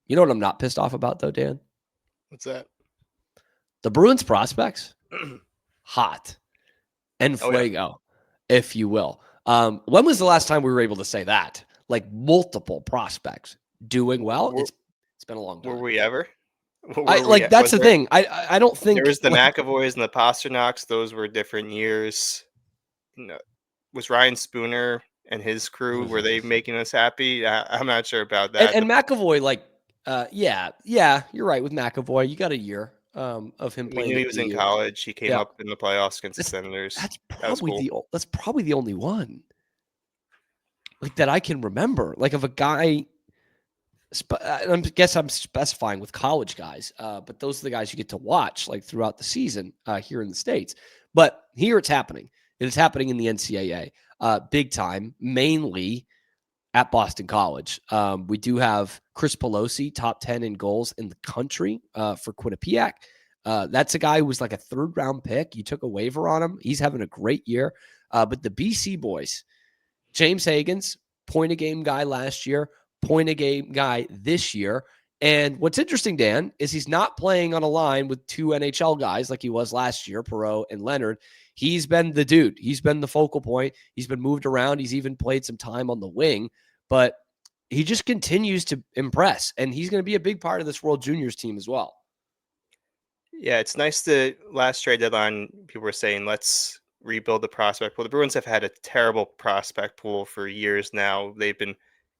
You know what I'm not pissed off about, though, Dan? What's that? The Bruins prospects, hot and fuego, if you will. When was the last time we were able to say that? Like, multiple prospects doing well? It's been a long time. Were we ever? That's the thing. I don't think there was the McAvoys and the Pasternaks. Those were different years. You know, was Ryan Spooner and his crew, were they making us happy? I'm not sure about that. And McAvoy, yeah, you're right with McAvoy. You got a year of him playing. We knew he was in college. He came up in the playoffs against the Senators. That's probably the only one like that I can remember. Like, of a guy. I guess I'm specifying with college guys, but those are the guys you get to watch like throughout the season here in the States. But here it's happening. It is happening in the NCAA big time, mainly at Boston College. We do have Chris Pelosi, top 10 in goals in the country for Quinnipiac. That's a guy who was like a 3rd-round pick. You took a waiver on him. He's having a great year. But the BC boys, James Hagens, point-a-game guy last year, point-a-game guy this year. And what's interesting, Dan, is he's not playing on a line with 2 NHL guys like he was last year, Perreault and Leonard. He's been the dude. He's been the focal point. He's been moved around. He's even played some time on the wing, but he just continues to impress, and he's going to be a big part of this World Juniors team as well. Yeah, it's nice that last trade deadline, people were saying, let's rebuild the prospect pool. The Bruins have had a terrible prospect pool for years now. They've been,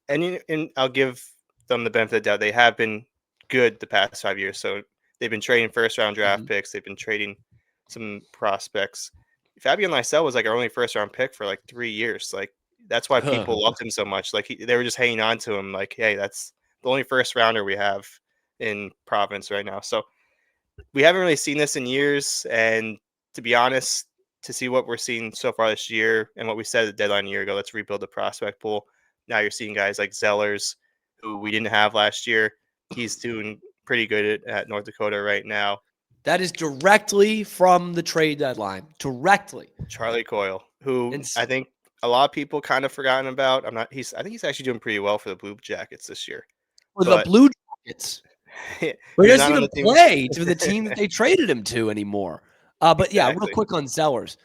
and I'll give them the benefit of the doubt, they have been good the past 5 years. So they've been trading 1st-round draft picks. They've been trading some prospects. Fabian Lysell was like our only 1st-round pick for like 3 years. Like, that's why people loved him so much. Like, they were just hanging on to him. Like, hey, that's the only 1st-rounder we have in Providence right now. So we haven't really seen this in years. And to be honest, to see what we're seeing so far this year and what we said at the deadline a year ago, let's rebuild the prospect pool. Now you're seeing guys like Zellers, who we didn't have last year. He's doing pretty good at North Dakota right now. That is directly from the trade deadline. Directly. Charlie Coyle, who I think a lot of people kind of forgotten about. I think he's actually doing pretty well for the Blue Jackets this year. For the Blue Jackets. He doesn't even play to the team that they traded him to anymore. But yeah, real quick on Zellers.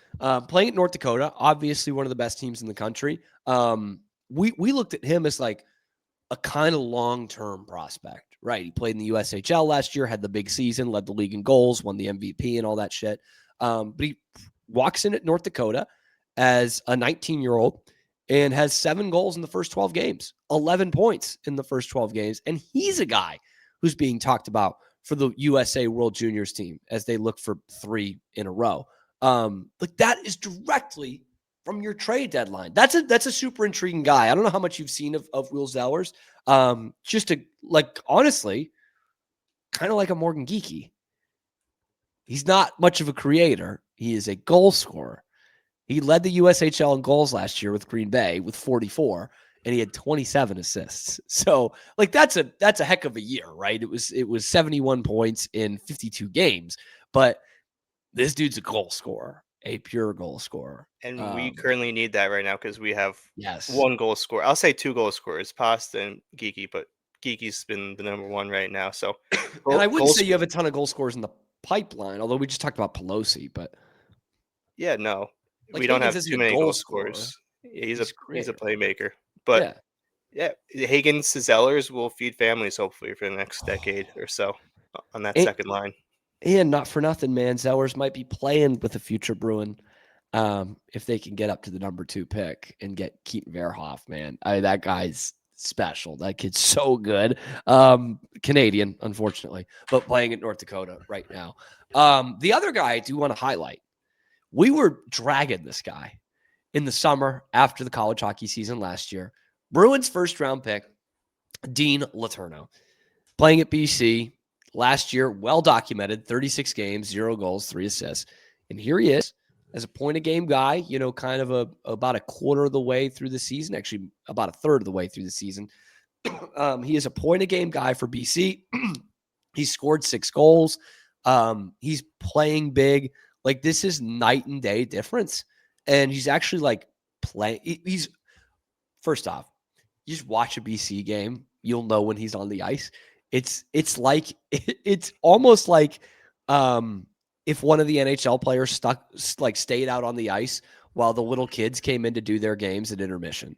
Playing at North Dakota, obviously one of the best teams in the country. We looked at him as like a kind of long-term prospect, right? He played in the USHL last year, had the big season, led the league in goals, won the MVP and all that shit. But he walks in at North Dakota as a 19-year-old and has 7 goals in the first 12 games, 11 points in the first 12 games. And he's a guy who's being talked about for the USA World Juniors team as they look for 3 in a row. Like, that is directly from your trade deadline. That's a super intriguing guy. I don't know how much you've seen of Will Zellers. Just to, like, honestly, kind of like a Morgan Geekie. He's not much of a creator. He is a goal scorer. He led the USHL in goals last year with Green Bay with 44, and he had 27 assists. So, like, that's a heck of a year, right? It was 71 points in 52 games, but this dude's a goal scorer. A pure goal scorer. And we currently need that right now because we have 1 goal scorer. I'll say 2 goal scorers, Pasta and Geekie, but Geekie's been the number 1 right now. So, and I wouldn't say you have a ton of goal scorers in the pipeline, although we just talked about Pelosi, but yeah, no, like, we don't have too many goal scorers. Yeah, he's a playmaker, but yeah, Hagens, Zellers will feed families hopefully for the next decade or so on that second line. And not for nothing, man, Zellers might be playing with a future Bruin if they can get up to the number 2 pick and get Keaton Verhoff, man. That guy's special. That kid's so good. Canadian, unfortunately, but playing at North Dakota right now. The other guy I do want to highlight, we were dragging this guy in the summer after the college hockey season last year. Bruins 1st-round pick, Dean Letourneau, playing at BC. Last year, well documented, 36 games, 0 goals, 3 assists. And here he is as a point-a-game guy, kind of about a quarter of the way through the season, actually about a third of the way through the season. He is a point-a-game guy for BC. He scored 6 goals. He's playing big. Like, this is night and day difference. And he's actually like playing. He's, first off, you just watch a BC game, you'll know when he's on the ice. It's almost like if one of the NHL players stayed out on the ice while the little kids came in to do their games at intermission.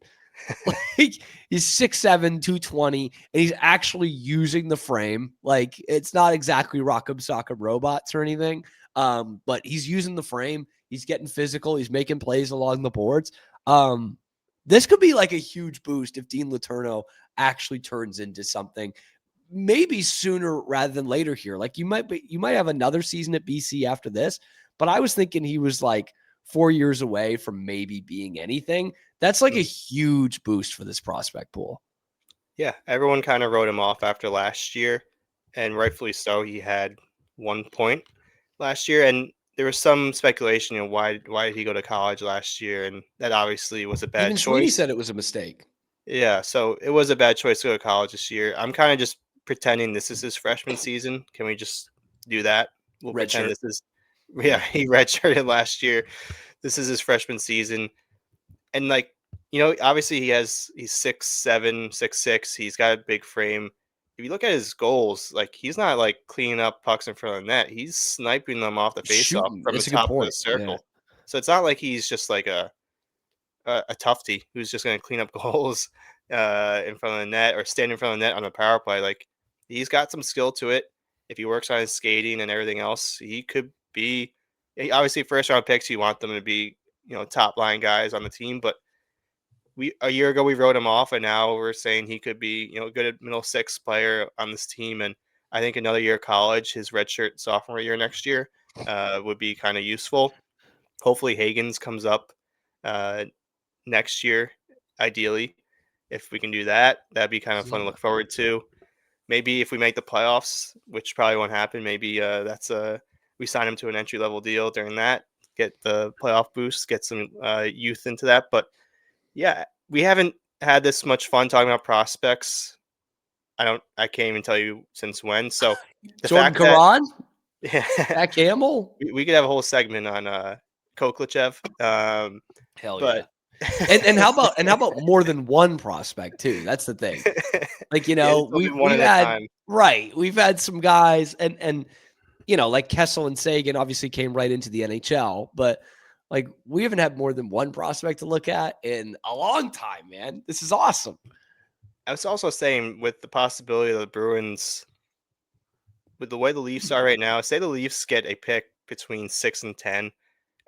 Like, he's 6'7", 220, and he's actually using the frame. Like, it's not exactly Rock'em Sock'em Robots or anything, but he's using the frame. He's getting physical. He's making plays along the boards. This could be like a huge boost if Dean Letourneau actually turns into something. Maybe sooner rather than later here. Like, you might have another season at BC after this, but I was thinking he was like 4 years away from maybe being anything. That's like a huge boost for this prospect pool. Yeah, everyone kind of wrote him off after last year, and rightfully so. He had 1 point last year, and there was some speculation, why did he go to college last year, and that obviously was a bad choice. Sweeney said it was a mistake. Yeah, so it was a bad choice to go to college this year. I'm kind of just pretending this is his freshman season. Can we just do that? We'll Red pretend shirt. this is he redshirted last year. This is his freshman season. And like, obviously he's 6'7", 6'6". He's got a big frame. If you look at his goals, like he's not like cleaning up pucks in front of the net. He's sniping them off the faceoff Shooting. from the That's a good top of the point. Yeah. circle. So it's not like he's just like a tufty who's just going to clean up goals in front of the net or stand in front of the net on the power play. Like he's got some skill to it. If he works on his skating and everything else, he could be. Obviously, first round picks, you want them to be top line guys on the team. But a year ago we wrote him off, and now we're saying he could be a good middle six player on this team. And I think another year of college, his redshirt sophomore year next year, would be kind of useful. Hopefully, Hagens comes up next year, ideally. If we can do that, that'd be kind of fun to look forward to. Maybe if we make the playoffs, which probably won't happen, maybe we sign him to an entry level deal during that, get the playoff boost, get some youth into that. But yeah, we haven't had this much fun talking about prospects. I can't even tell you since when. So the Jordan fact that Caron, yeah, Jack Hamill. we could have a whole segment on Koklachev. Hell but And how about more than one prospect too? That's the thing. Like, we've we've had some guys and like Kessel and Sagan obviously came right into the NHL, but like we haven't had more than one prospect to look at in a long time, man. This is awesome. I was also saying with the possibility of the Bruins, with the way the Leafs are right now, say the Leafs get a pick between 6 and 10,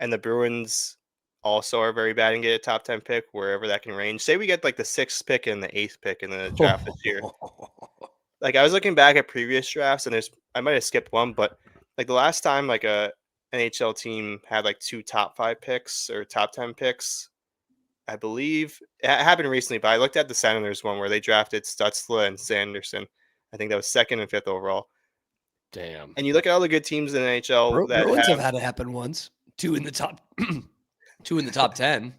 and the Bruins also are very bad and get a top 10 pick, wherever that can range. Say we get like the 6th pick and the 8th pick in the draft this year. Like I was looking back at previous drafts, and I might have skipped one, but like the last time like a NHL team had like 2 top 5 picks or top 10 picks, I believe it happened recently, but I looked at the Senators one where they drafted Stutzla and Sanderson. I think that was 2nd and 5th overall. Damn. And you look at all the good teams in the NHL that Bruins have had it happen once. 2 in the top 10.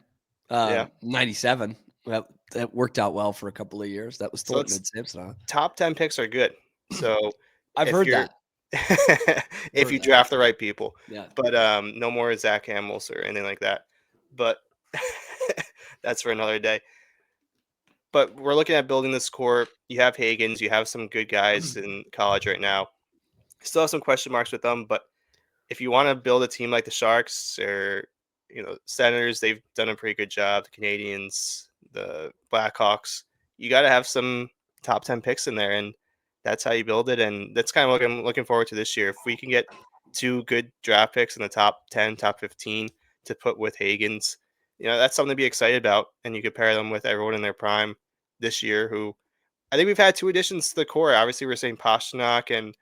Yeah. 97. That worked out well for a couple of years. That was Thornton and Samson. Top 10 picks are good. So I've heard that. if you draft the right people. Yeah. But no more Zach Hamels or anything like that. But that's for another day. But we're looking at building this core. You have Hagens. You have some good guys in college right now. Still have some question marks with them. But if you want to build a team like the Sharks or Senators, they've done a pretty good job. The Canadians, the Blackhawks, you got to have some top 10 picks in there, and that's how you build it. And that's kind of what I'm looking forward to this year. If we can get 2 good draft picks in the top 10, top 15 to put with Hagens, that's something to be excited about. And you could pair them with everyone in their prime this year, who I think we've had 2 additions to the core. Obviously, we're saying Pastrnak and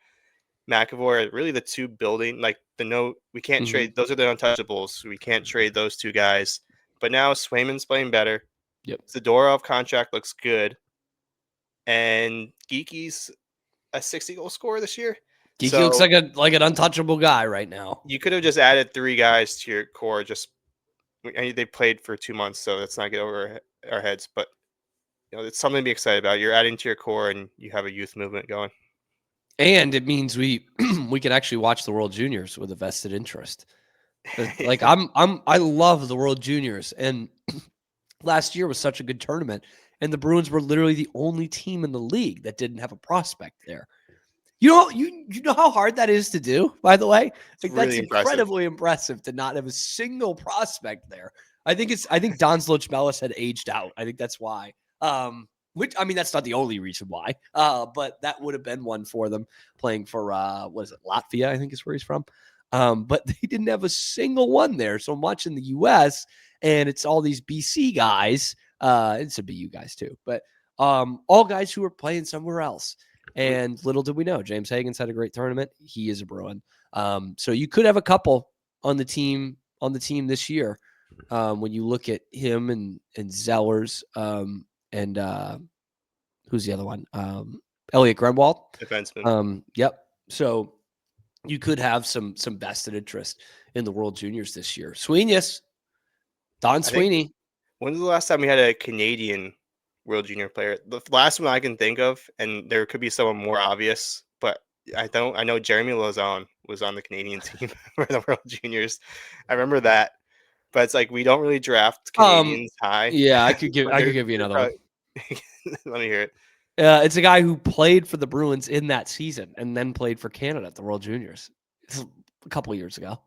McAvoy are really the 2 building, like we can't trade. Those are the untouchables. We can't trade those 2 guys. But now Swayman's playing better. Yep. Zadorov contract looks good. And Geekie's a 60-goal scorer this year. Geekie looks like an untouchable guy right now. You could have just added 3 guys to your core. They played for 2 months, so let's not get over our heads. But it's something to be excited about. You're adding to your core, and you have a youth movement going. And it means we can actually watch the World Juniors with a vested interest. Like I love the World Juniors, and last year was such a good tournament, and the Bruins were literally the only team in the league that didn't have a prospect there. You know how hard that is to do, by the way? Like, really that's impressive. Incredibly impressive to not have a single prospect there. I think Don Zlochmelis had aged out. I think that's why. Which, I mean, that's not the only reason why, but that would have been one for them playing for, what is it, Latvia, I think is where he's from. But they didn't have a single one there. So much in the U.S., and it's all these BC guys. It's some BU guys too, but all guys who are playing somewhere else. And little did we know, James Hagens had a great tournament. He is a Bruin. So you could have a couple on the team this year. When you look at him and Zellers, and who's the other one? Elliot Grunwald. Defenseman. Yep. So you could have some vested interest in the World Juniors this year. Don Sweeney. When was the last time we had a Canadian World Junior player. The last one I can think of, and there could be someone more obvious, but I don't. I know Jeremy Lauzon was on the Canadian team for the World Juniors. I remember that, but it's like we don't really draft Canadians high. Yeah, I could give But I could give you another one. Let me hear it. It's a guy who played for the Bruins in that season and then played for Canada at the World Juniors. It's a couple of years ago.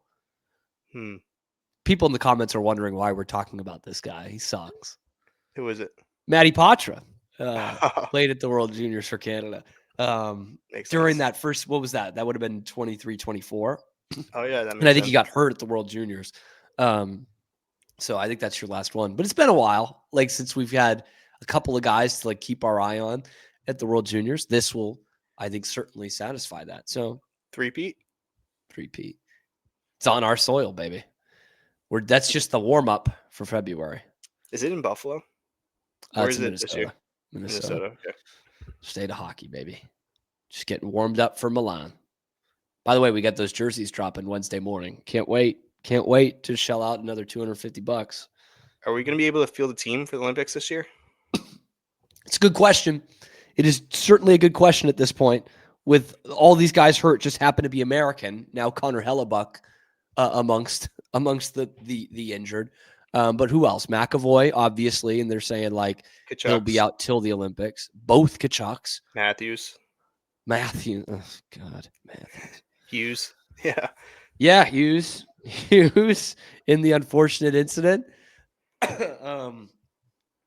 People in the comments are wondering why we're talking about this guy. He sucks. Who was it? Matty Patra played at the World Juniors for Canada. During that first, what was that? That would have been 23, 24. Oh, yeah. That makes And I think sense. he got hurt at the World Juniors. So I think that's your last one. But it's been a while, like since we've had a couple of guys to like keep our eye on at the World Juniors. This will, I think, certainly satisfy that. So Three-peat. It's on our soil, baby. That's just the warm up for February. Is it in Buffalo? Or is it this year? Minnesota. Okay. State of hockey, baby. Just getting warmed up for Milan. By the way, we got those jerseys dropping Wednesday morning. Can't wait to shell out another $250. Are we going to be able to field a team for the Olympics this year? It's a good question. It is certainly a good question at this point. With all these guys hurt, just happen to be American. Now Connor Hellebuck amongst the injured. But who else? McAvoy, obviously, and they're saying like Kachucks. he'll be out till the Olympics. Both Kachucks. Matthews. Oh, God. Matthews. Hughes. Yeah. Yeah, Hughes in the unfortunate incident.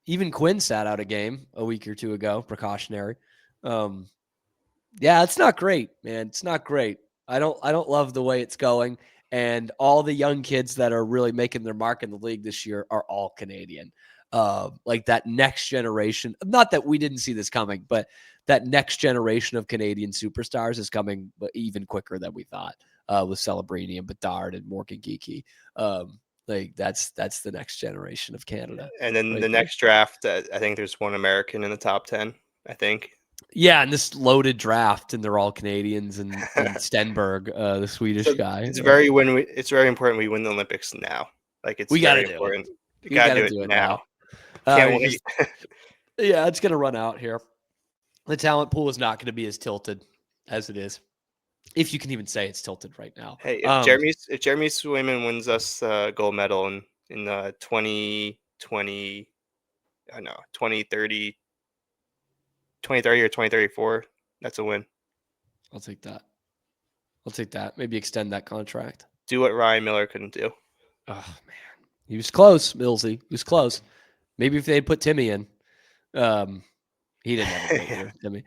Even Quinn sat out a game a week or two ago, precautionary. Yeah, it's not great, man. It's not great. I don't love the way it's going. And all the young kids that are really making their mark in the league this year are all Canadian. Like that next generation, not that we didn't see this coming, but that next generation of Canadian superstars is coming even quicker than we thought, with Celebrini and Bedard and Morgan Geekie. Like that's the next generation of Canada. And then right the there. next draft, I think there's one American in the top 10, I think. Yeah, and this loaded draft, and they're all Canadians, and Stenberg, the Swedish guy. It's very important we win the Olympics now. Like it's We gotta very do it. important. We You gotta gotta do do it it now. now. Can't wait. Yeah, it's gonna run out here. The talent pool is not going to be as tilted as it is, if you can even say it's tilted right now. Hey, if Jeremy Swayman wins us gold medal in 2020, I know 2030 or 2034, that's a win. I'll take that. Maybe extend that contract. Do what Ryan Miller couldn't do. Oh man, he was close, Millsy. He was close. Maybe if they had put Timmy in, he didn't have a great year, Timmy.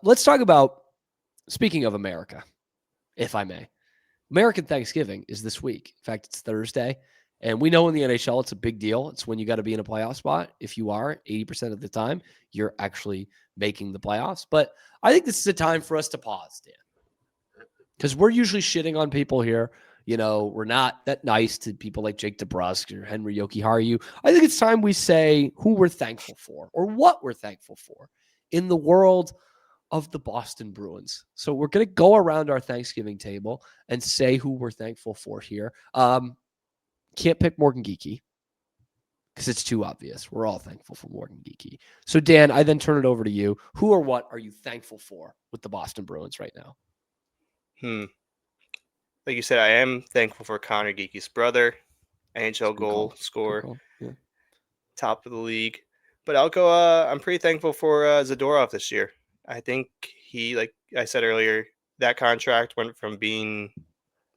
Let's talk about, speaking of America, if I may. American Thanksgiving is this week. In fact, it's Thursday. And we know in the NHL, it's a big deal. It's when you got to be in a playoff spot. If you are, 80% of the time, you're actually making the playoffs. But I think this is a time for us to pause, Dan. Because we're usually shitting on people here. You know, we're not that nice to people like Jake DeBrusk or Henry Jokiharju. I think it's time we say who we're thankful for or what we're thankful for in the world of the Boston Bruins. So we're going to go around our Thanksgiving table and say who we're thankful for here. Can't pick Morgan Geekie because it's too obvious. We're all thankful for Morgan Geekie. So, Dan, I then turn it over to you. Who or what are you thankful for with the Boston Bruins right now? Like you said, I am thankful for Connor Geekie's brother, NHL goal scorer, top of the league. But I'll go. I'm pretty thankful for Zadorov this year. I think he, like I said earlier, that contract went from being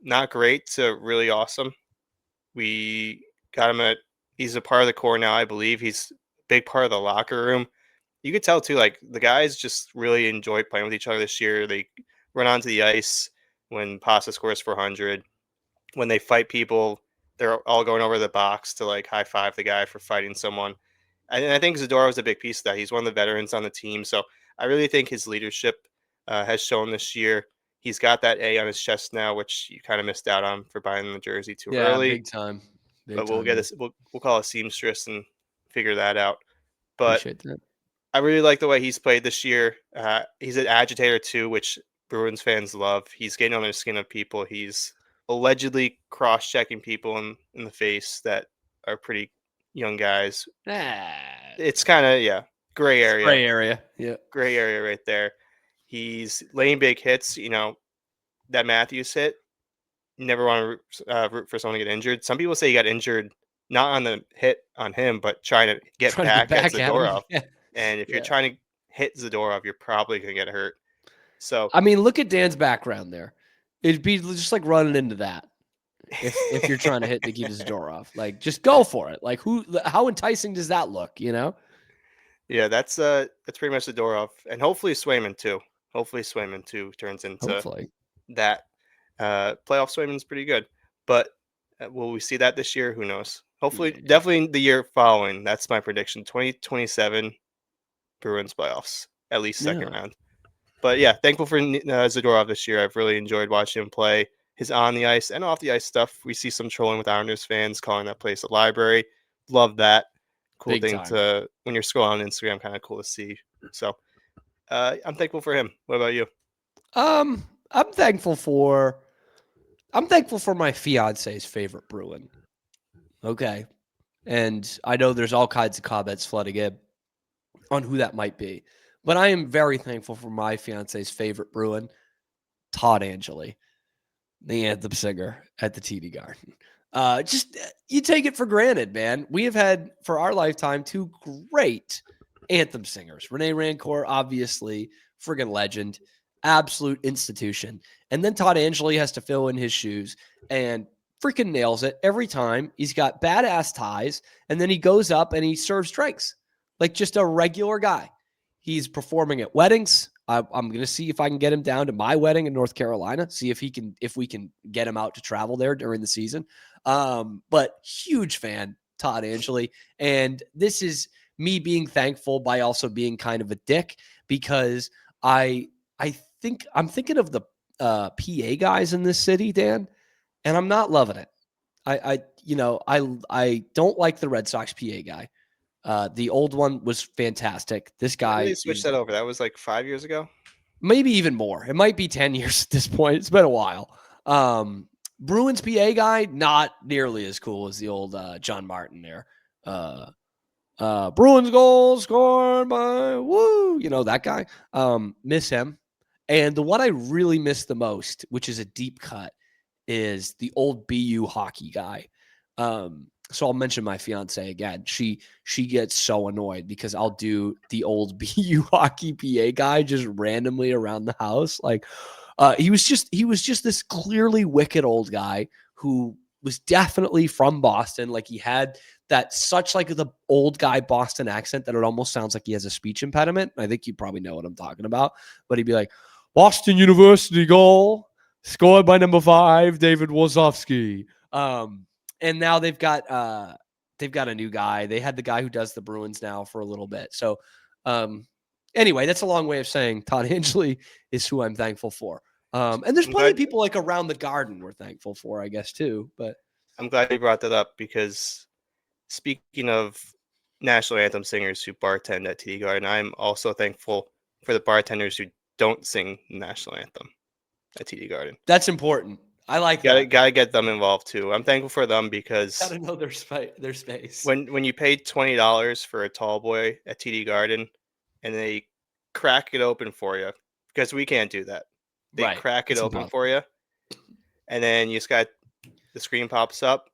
not great to really awesome. We got him he's a part of the core now, I believe. He's a big part of the locker room. You could tell, too, like, the guys just really enjoyed playing with each other this year. They run onto the ice when Pasta scores 400. When they fight people, they're all going over the box to, like, high-five the guy for fighting someone. And I think Zadorov was a big piece of that. He's one of the veterans on the team. So I really think his leadership has shown this year. He's got that A on his chest now, which you kind of missed out on for buying the jersey too early. Big time. But we'll get this. We'll call a seamstress and figure that out. But Appreciate that. I really like the way he's played this year. He's an agitator too, which Bruins fans love. He's getting on the skin of people. He's allegedly cross-checking people in the face that are pretty young guys. It's kind of gray area. Gray area. Yeah. Gray area right there. He's laying big hits. That Matthews hit. You never want to root for someone to get injured. Some people say he got injured not on the hit on him, but trying to get Trying back to get at back at him. Zadorov. Yeah. And if you're Yeah. trying to hit Zadorov, you're probably going to get hurt. So I mean, look at Dan's background there. It'd be just like running into that if you're trying to hit Nikita Zadorov. Like, just go for it. Like, how enticing does that look? yeah, that's pretty much Zadorov, and hopefully Swayman too. Hopefully Swayman too turns into Hopefully. that. Playoff Swayman's pretty good, but will we see that this year? Who knows? Hopefully, Yeah. definitely the year following. That's my prediction. 2027 Bruins playoffs, at least second round. But yeah, thankful for Zadorov this year. I've really enjoyed watching him play. His on the ice and off the ice stuff. We see some trolling with Islanders fans calling that place a library. Love that. Cool Big thing time. to when you're scrolling on Instagram. Kind of cool to see. So I'm thankful for him. What about you? I'm thankful for my fiance's favorite Bruin. Okay. And I know there's all kinds of comments flooding in on who that might be. But I am very thankful for my fiance's favorite Bruin, Todd Angeli, the anthem singer at the TD Garden. You take it for granted, man. We have had, for our lifetime, two great anthem singers. Renee Rancourt, obviously, friggin' legend, absolute institution. And then Todd Angeli has to fill in his shoes and freaking nails it every time. He's got badass ties, and then he goes up and he serves drinks like just a regular guy. He's performing at weddings. I'm going to see if I can get him down to my wedding in North Carolina, see if we can get him out to travel there during the season. But huge fan, Todd Angeli. And this is me being thankful by also being kind of a dick, because I'm thinking of the PA guys in this city, Dan, and I'm not loving it. I don't like the Red Sox PA guy. The old one was fantastic. This guy, They switched that over. That was like 5 years ago. Maybe even more. It might be 10 years at this point. It's been a while. Bruins PA guy, not nearly as cool as the old John Martin there. Bruins goal scored by woo. That guy. Miss him. And the one I really miss the most, which is a deep cut, is the old BU hockey guy. So I'll mention my fiance again. She gets so annoyed because I'll do the old BU hockey PA guy just randomly around the house. Like he was just this clearly wicked old guy who was definitely from Boston. Like he had that such like the old guy Boston accent that it almost sounds like he has a speech impediment. I think you probably know what I'm talking about. But he'd be like, Boston University goal scored by number 5, David Wazowski. And now they've got a new guy. They had the guy who does the Bruins now for a little bit. So anyway, that's a long way of saying Todd Angeli is who I'm thankful for. And there's plenty of people like around the Garden we're thankful for, I guess, too. But I'm glad you brought that up, because speaking of national anthem singers who bartend at TD Garden, I'm also thankful for the bartenders who don't sing the national anthem at TD Garden. that's important. I like that. Gotta get them involved too. I'm thankful for them because Gotta know their space. when you pay $20 for a tall boy at TD Garden and they crack it open for you, because we can't do that. They Right. crack it It's open impossible. for you, and then you just got the screen pops up,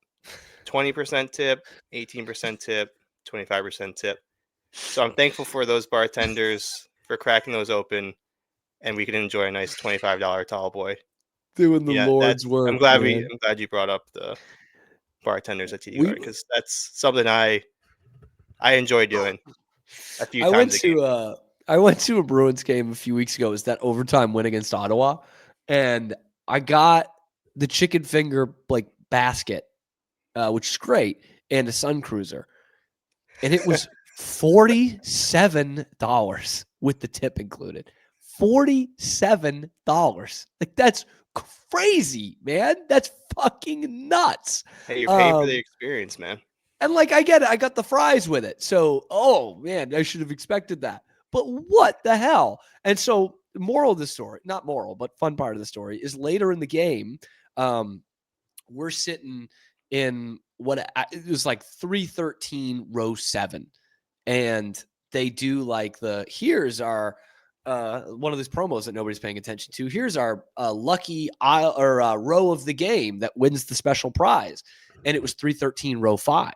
20% tip, 18% tip, 25% tip. So I'm thankful for those bartenders for cracking those open, and we can enjoy a nice $25 tall boy. Doing the Yeah, Lord's work. I'm glad man. I'm glad you brought up the bartenders at TD We- Garden, because that's something I enjoy doing a few I went times a game. to I went to a Bruins game a few weeks ago. It was that overtime win against Ottawa, and I got the chicken finger like basket, which is great, and a Sun Cruiser, and it was $47 with the tip included. $47. Like that's crazy, man. That's fucking nuts. Hey, you're paying for the experience, man. And like, I get it. I got the fries with it. So, oh man, I should have expected that. But what the hell? And so, moral of the story, not moral, but fun part of the story is later in the game, we're sitting in what it was like 313 row 7. And they do like here's our one of those promos that nobody's paying attention to. Here's our lucky aisle or row of the game that wins the special prize. And it was 313 row 5.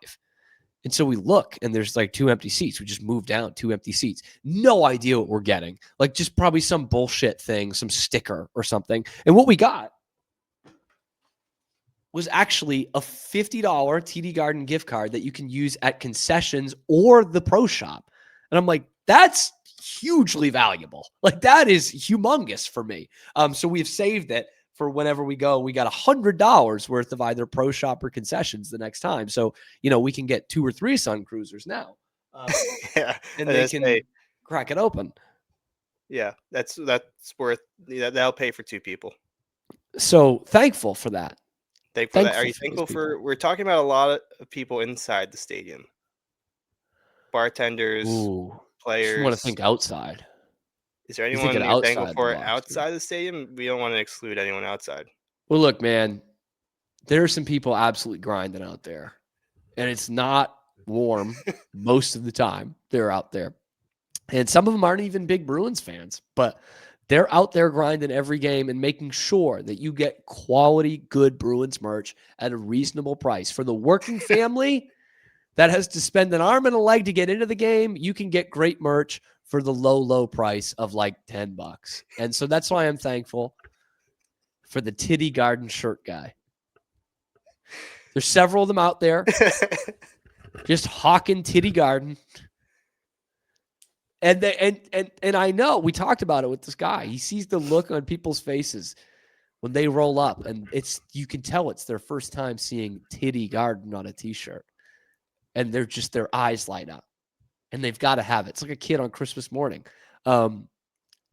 And so we look and there's like 2 empty seats. We just moved down 2 empty seats. No idea what we're getting. Like just probably some bullshit thing, some sticker or something. And what we got was actually a $50 TD Garden gift card that you can use at concessions or the pro shop. And I'm like, that's hugely valuable. Like that is humongous for me. So we've saved it for whenever we go. We got $100 worth of either pro shop or concessions the next time. So, we can get 2 or 3 Sun Cruisers now. Yeah. And they can crack it open. Yeah, that's worth, that'll pay for 2 people. So thankful for that. Thankful for that. Are you thankful for, we're talking about a lot of people inside the stadium. Bartenders, players. You want to think outside. Is there anyone you're thankful for outside the stadium? We don't want to exclude anyone outside. Well, look, man, there are some people absolutely grinding out there. And it's not warm most of the time. They're out there. And some of them aren't even big Bruins fans, but they're out there grinding every game and making sure that you get quality, good Bruins merch at a reasonable price. For the working family that has to spend an arm and a leg to get into the game, you can get great merch for the low price of like $10. And so that's why I'm thankful for the Titty Garden shirt guy. There's several of them out there just hawking Titty Garden. And I know we talked about it with this guy. He sees the look on people's faces when they roll up, and you can tell it's their first time seeing Titty Garden on a t-shirt. And their eyes light up. And they've got to have it. It's like a kid on Christmas morning.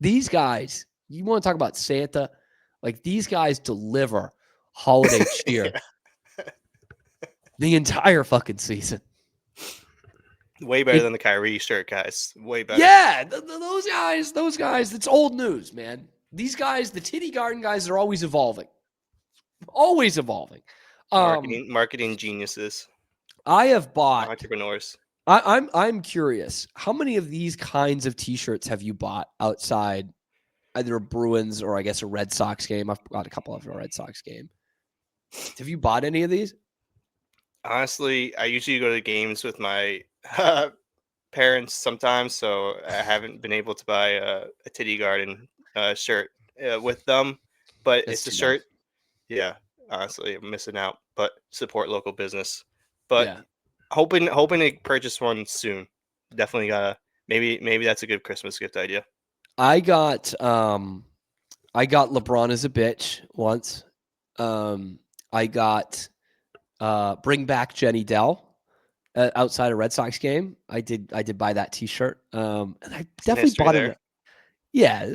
These guys, you want to talk about Santa? Like these guys deliver holiday cheer the entire fucking season. Way better than the Kyrie shirt guys. Way better. Yeah, those guys, it's old news, man. These guys, the Titty Garden guys, are always evolving. Always evolving. Marketing geniuses. I have bought entrepreneurs. I'm curious. How many of these kinds of t-shirts have you bought outside either a Bruins or I guess a Red Sox game? I've bought a couple of a Red Sox game. Have you bought any of these? Honestly, I usually go to games with my parents sometimes, so I haven't been able to buy a Titty Garden shirt with them. But it's a shirt. Yeah, honestly, I'm missing out. But support local business. But yeah. hoping to purchase one soon. Definitely gotta. Maybe that's a good Christmas gift idea. I got LeBron as a bitch once. I got bring back Jenny Dell outside a Red Sox game. I did buy that t-shirt. And I definitely bought it. Yeah,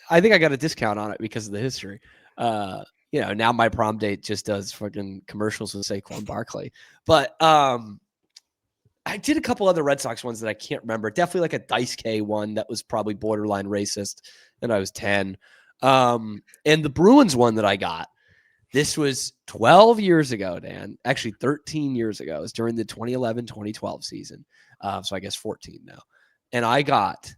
I think I got a discount on it because of the history. Now my prom date just does fucking commercials with Saquon Barkley. But I did a couple other Red Sox ones that I can't remember. Definitely like a Dice K one that was probably borderline racist, and I was 10. And the Bruins one that I got, this was 12 years ago, Dan. Actually, 13 years ago. It was during the 2011-2012 season. So I guess 14 now. And I got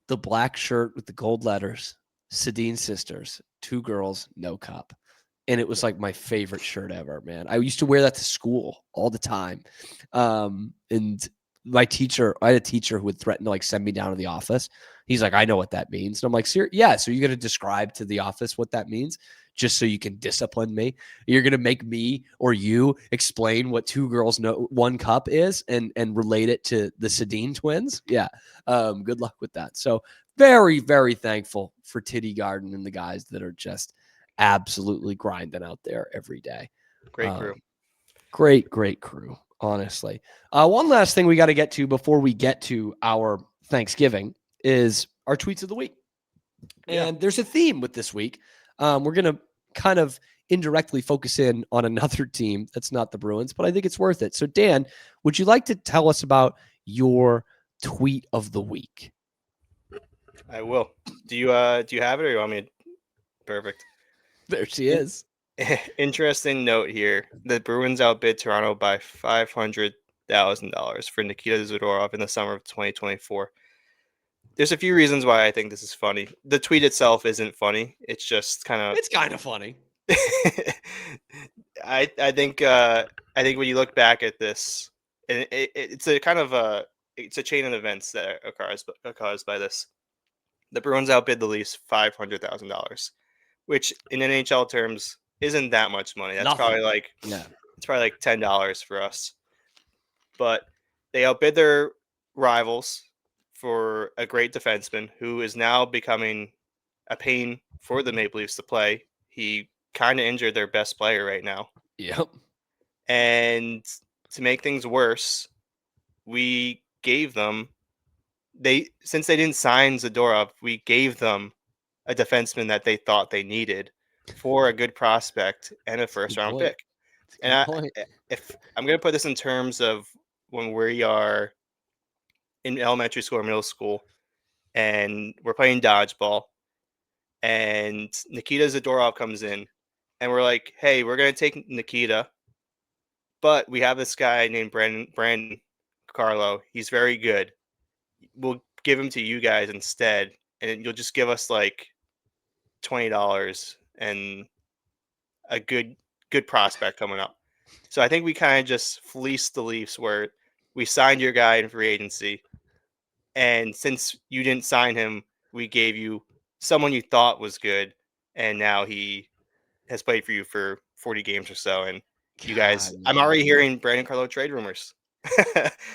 the black shirt with the gold letters, Sedin Sisters, 2 girls, no cup. And it was like my favorite shirt ever, man. I used to wear that to school all the time. And my teacher, I had a teacher who would threaten to like send me down to the office. He's like, I know what that means. And I'm like, yeah. So you're going to describe to the office what that means just so you can discipline me? You're going to make me or you explain what 2 girls know 1 cup is and relate it to the Sedin twins? Yeah. Good luck with that. So very, very thankful for Titty Garden and the guys that are just absolutely grinding out there every day. Great crew. Great crew, honestly. One last thing we got to get to before we get to our Thanksgiving is our tweets of the week. And there's a theme with this week. We're going to kind of indirectly focus in on another team that's not the Bruins, but I think it's worth it. So Dan, would you like to tell us about your tweet of the week? I will. Do you have it or you want me to? Perfect. There she is. Interesting note here. The Bruins outbid Toronto by 500 for Nikita Zadorov in the summer of 2024. There's a few reasons why I think this is funny. The tweet itself isn't funny. It's just kind of. It's kind of funny. I think when you look back at this, and it's a kind of it's a chain of events that are caused by this. The Bruins outbid the Leafs $500,000, which in NHL terms isn't that much money. That's Nothing. It's probably like $10 for us. But they outbid their rivals for a great defenseman who is now becoming a pain for the Maple Leafs to play. He kind of injured their best player right now. Yep. And to make things worse, we gave them since they didn't sign Zadorov, we gave them a defenseman that they thought they needed for a good prospect and a first round pick. And if I'm going to put this in terms of when we are in elementary school or middle school and we're playing dodgeball and Nikita Zadorov comes in and we're like, hey, we're going to take Nikita, but we have this guy named Brandon Carlo. He's very good. We'll give him to you guys instead, and you'll just give us like $20 and a good prospect coming up. So I think we kind of just fleeced the Leafs where we signed your guy in free agency, and since you didn't sign him, we gave you someone you thought was good, and now he has played for you for 40 games or so, and you guys, I'm already hearing Brandon Carlo trade rumors.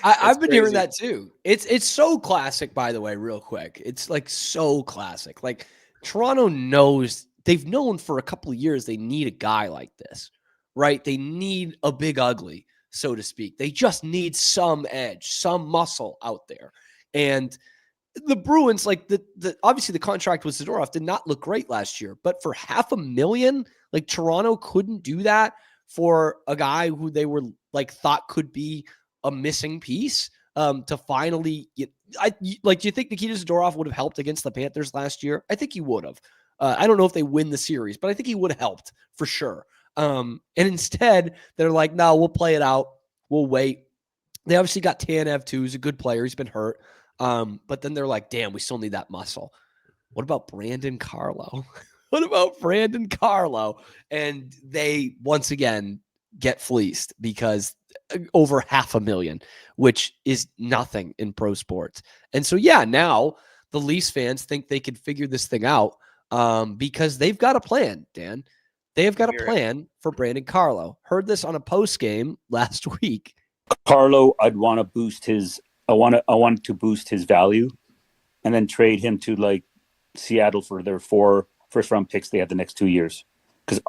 I've been hearing that too. It's so classic, by the way, real quick. It's like so classic. Like Toronto they've known for a couple of years they need a guy like this, right? They need a big ugly, so to speak. They just need some edge, some muscle out there. And the Bruins, like obviously the contract with Zadorov did not look great last year, but for $500,000, like Toronto couldn't do that for a guy who they were like thought could be a missing piece to finally do you think Nikita Zadorov would have helped against the Panthers last year? I think he would have. I don't know if they win the series, but I think he would have helped for sure. And instead they're like, no, we'll play it out. We'll wait. They obviously got Tanev too. He's a good player. He's been hurt. But then they're like, damn, we still need that muscle. What about Brandon Carlo? And they once again get fleeced because over $500,000, which is nothing in pro sports. And so, yeah, now the Leafs fans think they could figure this thing out because they've got a plan, Dan. They have got a plan for Brandon Carlo. Heard this on a post game last week. Carlo, I want to boost his value and then trade him to like Seattle for their 4 first-round picks they have the next 2 years. Because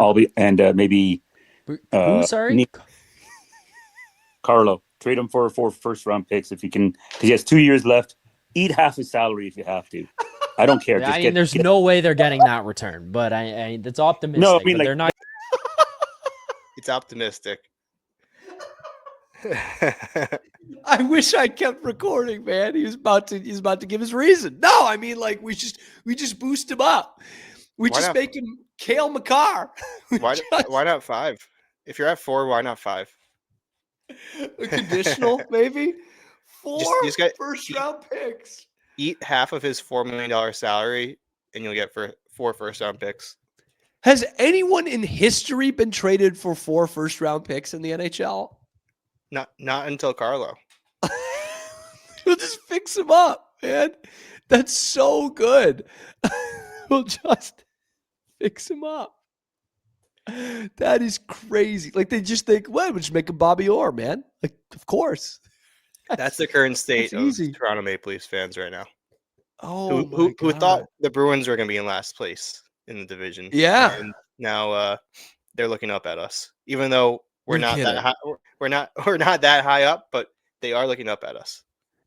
maybe Who, sorry? Carlo, trade him for 4 first-round picks if you can, because he has 2 years left. Eat half his salary if you have to. I don't care. There's no way they're getting that return, but I that's optimistic. No, I mean, like, they're not. It's optimistic. I wish I kept recording, man. He's about to give his reason. No, I mean, like we just boost him up. Make him Kale McCarr. Why not 5? If you're at 4, why not 5? A conditional, maybe 4 first round picks. Eat half of his $4 million salary, and you'll get 4 first round picks. Has anyone in history been traded for 4 first round picks in the NHL? Not until Carlo. We'll just fix him up, man. That's so good. We'll just fix him up. That is crazy. Like they just think, well, we'll just make him Bobby Orr, man. Like, of course. That's the current state of Toronto Maple Leafs fans right now. Oh, who thought the Bruins were going to be in last place in the division? Yeah. And now they're looking up at us, even though we're not that high. We're not that high up, but they are looking up at us.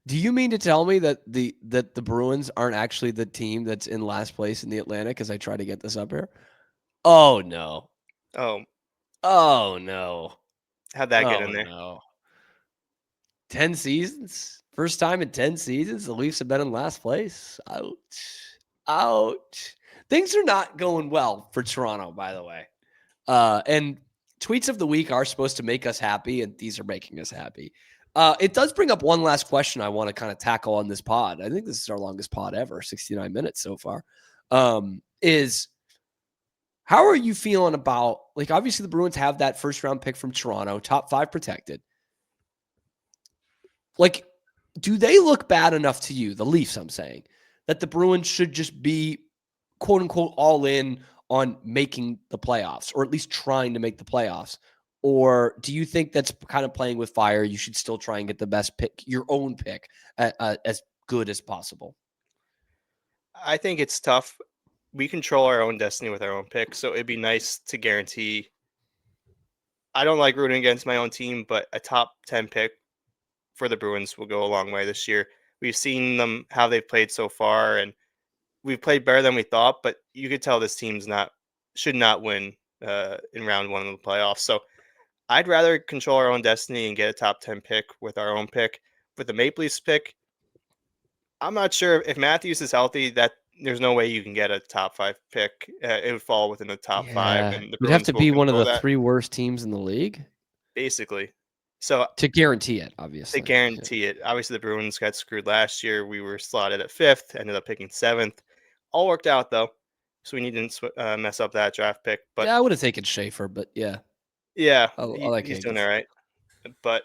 Do you mean to tell me that the Bruins aren't actually the team that's in last place in the Atlantic as I try to get this up here? Oh, no. Oh, no. How'd that get in there? No. 10 seasons? First time in 10 seasons, the Leafs have been in last place. Ouch. Things are not going well for Toronto, by the way. And tweets of the week are supposed to make us happy, and these are making us happy. It does bring up one last question I want to kind of tackle on this pod. I think this is our longest pod ever, 69 minutes so far. Is how are you feeling about, like, obviously the Bruins have that first round pick from Toronto, top 5 protected. Like, do they look bad enough to you, the Leafs, I'm saying, that the Bruins should just be, quote unquote, all in on making the playoffs, or at least trying to make the playoffs? Or do you think that's kind of playing with fire? You should still try and get the best pick, your own pick, as good as possible. I think it's tough. We control our own destiny with our own pick, so it'd be nice to guarantee. I don't like rooting against my own team, but a top 10 pick for the Bruins will go a long way this year. We've seen them, how they've played so far, and we've played better than we thought, but you could tell this team's should not win in round 1 of the playoffs. So I'd rather control our own destiny and get a top 10 pick with our own pick. With the Maple Leafs pick, I'm not sure if Matthews is healthy, that there's no way you can get a top 5 pick. It would fall within the top 5, and the You'd have Bruins to will be one of control the that, 3 worst teams in the league, basically. So to guarantee it, obviously. to guarantee it. Obviously, the Bruins got screwed last year. We were slotted at 5th, ended up picking 7th. All worked out, though, so we didn't mess up that draft pick. But yeah, I would have taken Schaefer, but yeah. yeah, I like he's doing Higgins. all right. But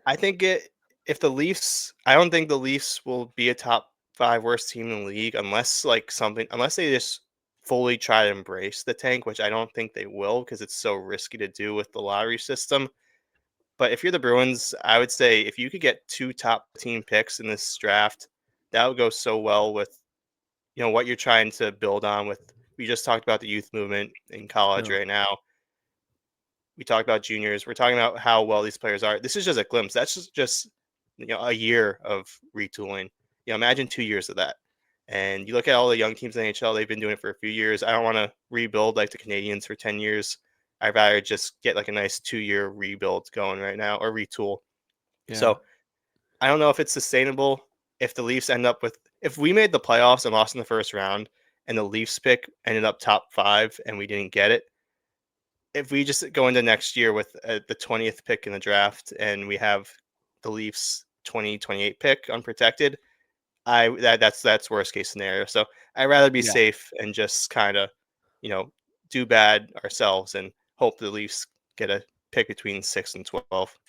I think if the Leafs, I don't think the Leafs will be a top 5 worst team in the league unless they just fully try to embrace the tank, which I don't think they will because it's so risky to do with the lottery system. But if you're the Bruins, I would say if you could get 2 top team picks in this draft, that would go so well with what you're trying to build on. We just talked about the youth movement in college right now. We talked about juniors. We're talking about how well these players are. This is just a glimpse. That's just a year of retooling. Imagine 2 years of that. And you look at all the young teams in the NHL, they've been doing it for a few years. I don't want to rebuild like the Canadians for 10 years. I'd rather just get like a nice 2-year rebuild going right now, or retool. Yeah. So I don't know if it's sustainable. If the Leafs if we made the playoffs and lost in the first round and the Leafs pick ended up top 5 and we didn't get it, if we just go into next year with the 20th pick in the draft and we have the Leafs 2028 pick unprotected, that's worst case scenario. So I'd rather be safe and just kind of, do bad ourselves and hope the Leafs get a pick between 6 and 12.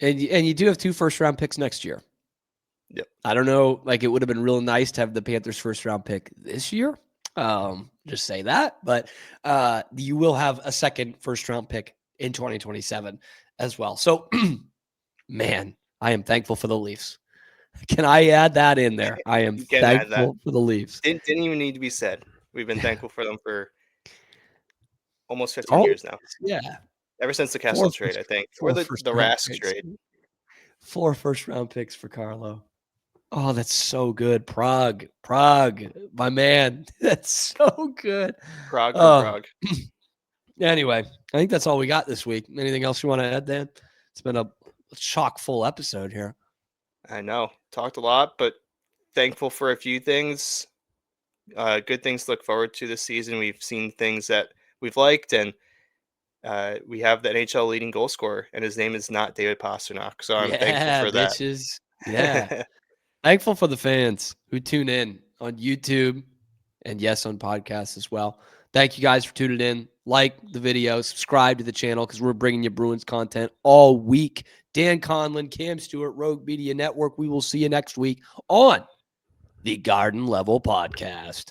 And you do have 2 first-round picks next year. Yep. I don't know, like, it would have been real nice to have the Panthers first-round pick this year. Just say that. But you will have a second first-round pick in 2027 as well. So, man, I am thankful for the Leafs. Can I add that in there? I am thankful for the Leafs. Didn't even need to be said. We've been thankful for them for almost 15 years now. Yeah. Ever since the Kessel trade, I think. Or the Rask trade. 4 first-round picks for Carlo. Oh, that's so good. Prague, my man. That's so good. Prague. Anyway, I think that's all we got this week. Anything else you want to add, Dan? It's been a chock-full episode here. I know. Talked a lot, but thankful for a few things. Good things to look forward to this season. We've seen things that we've liked, and we have the NHL leading goal scorer, and his name is not David Pastrnak. So I'm thankful for that. Yeah. Thankful for the fans who tune in on YouTube and, yes, on podcasts as well. Thank you guys for tuning in. Like the video, subscribe to the channel because we're bringing you Bruins content all week. Dan Conlon, Cam Stewart, Rogue Media Network. We will see you next week on the Garden Level Podcast.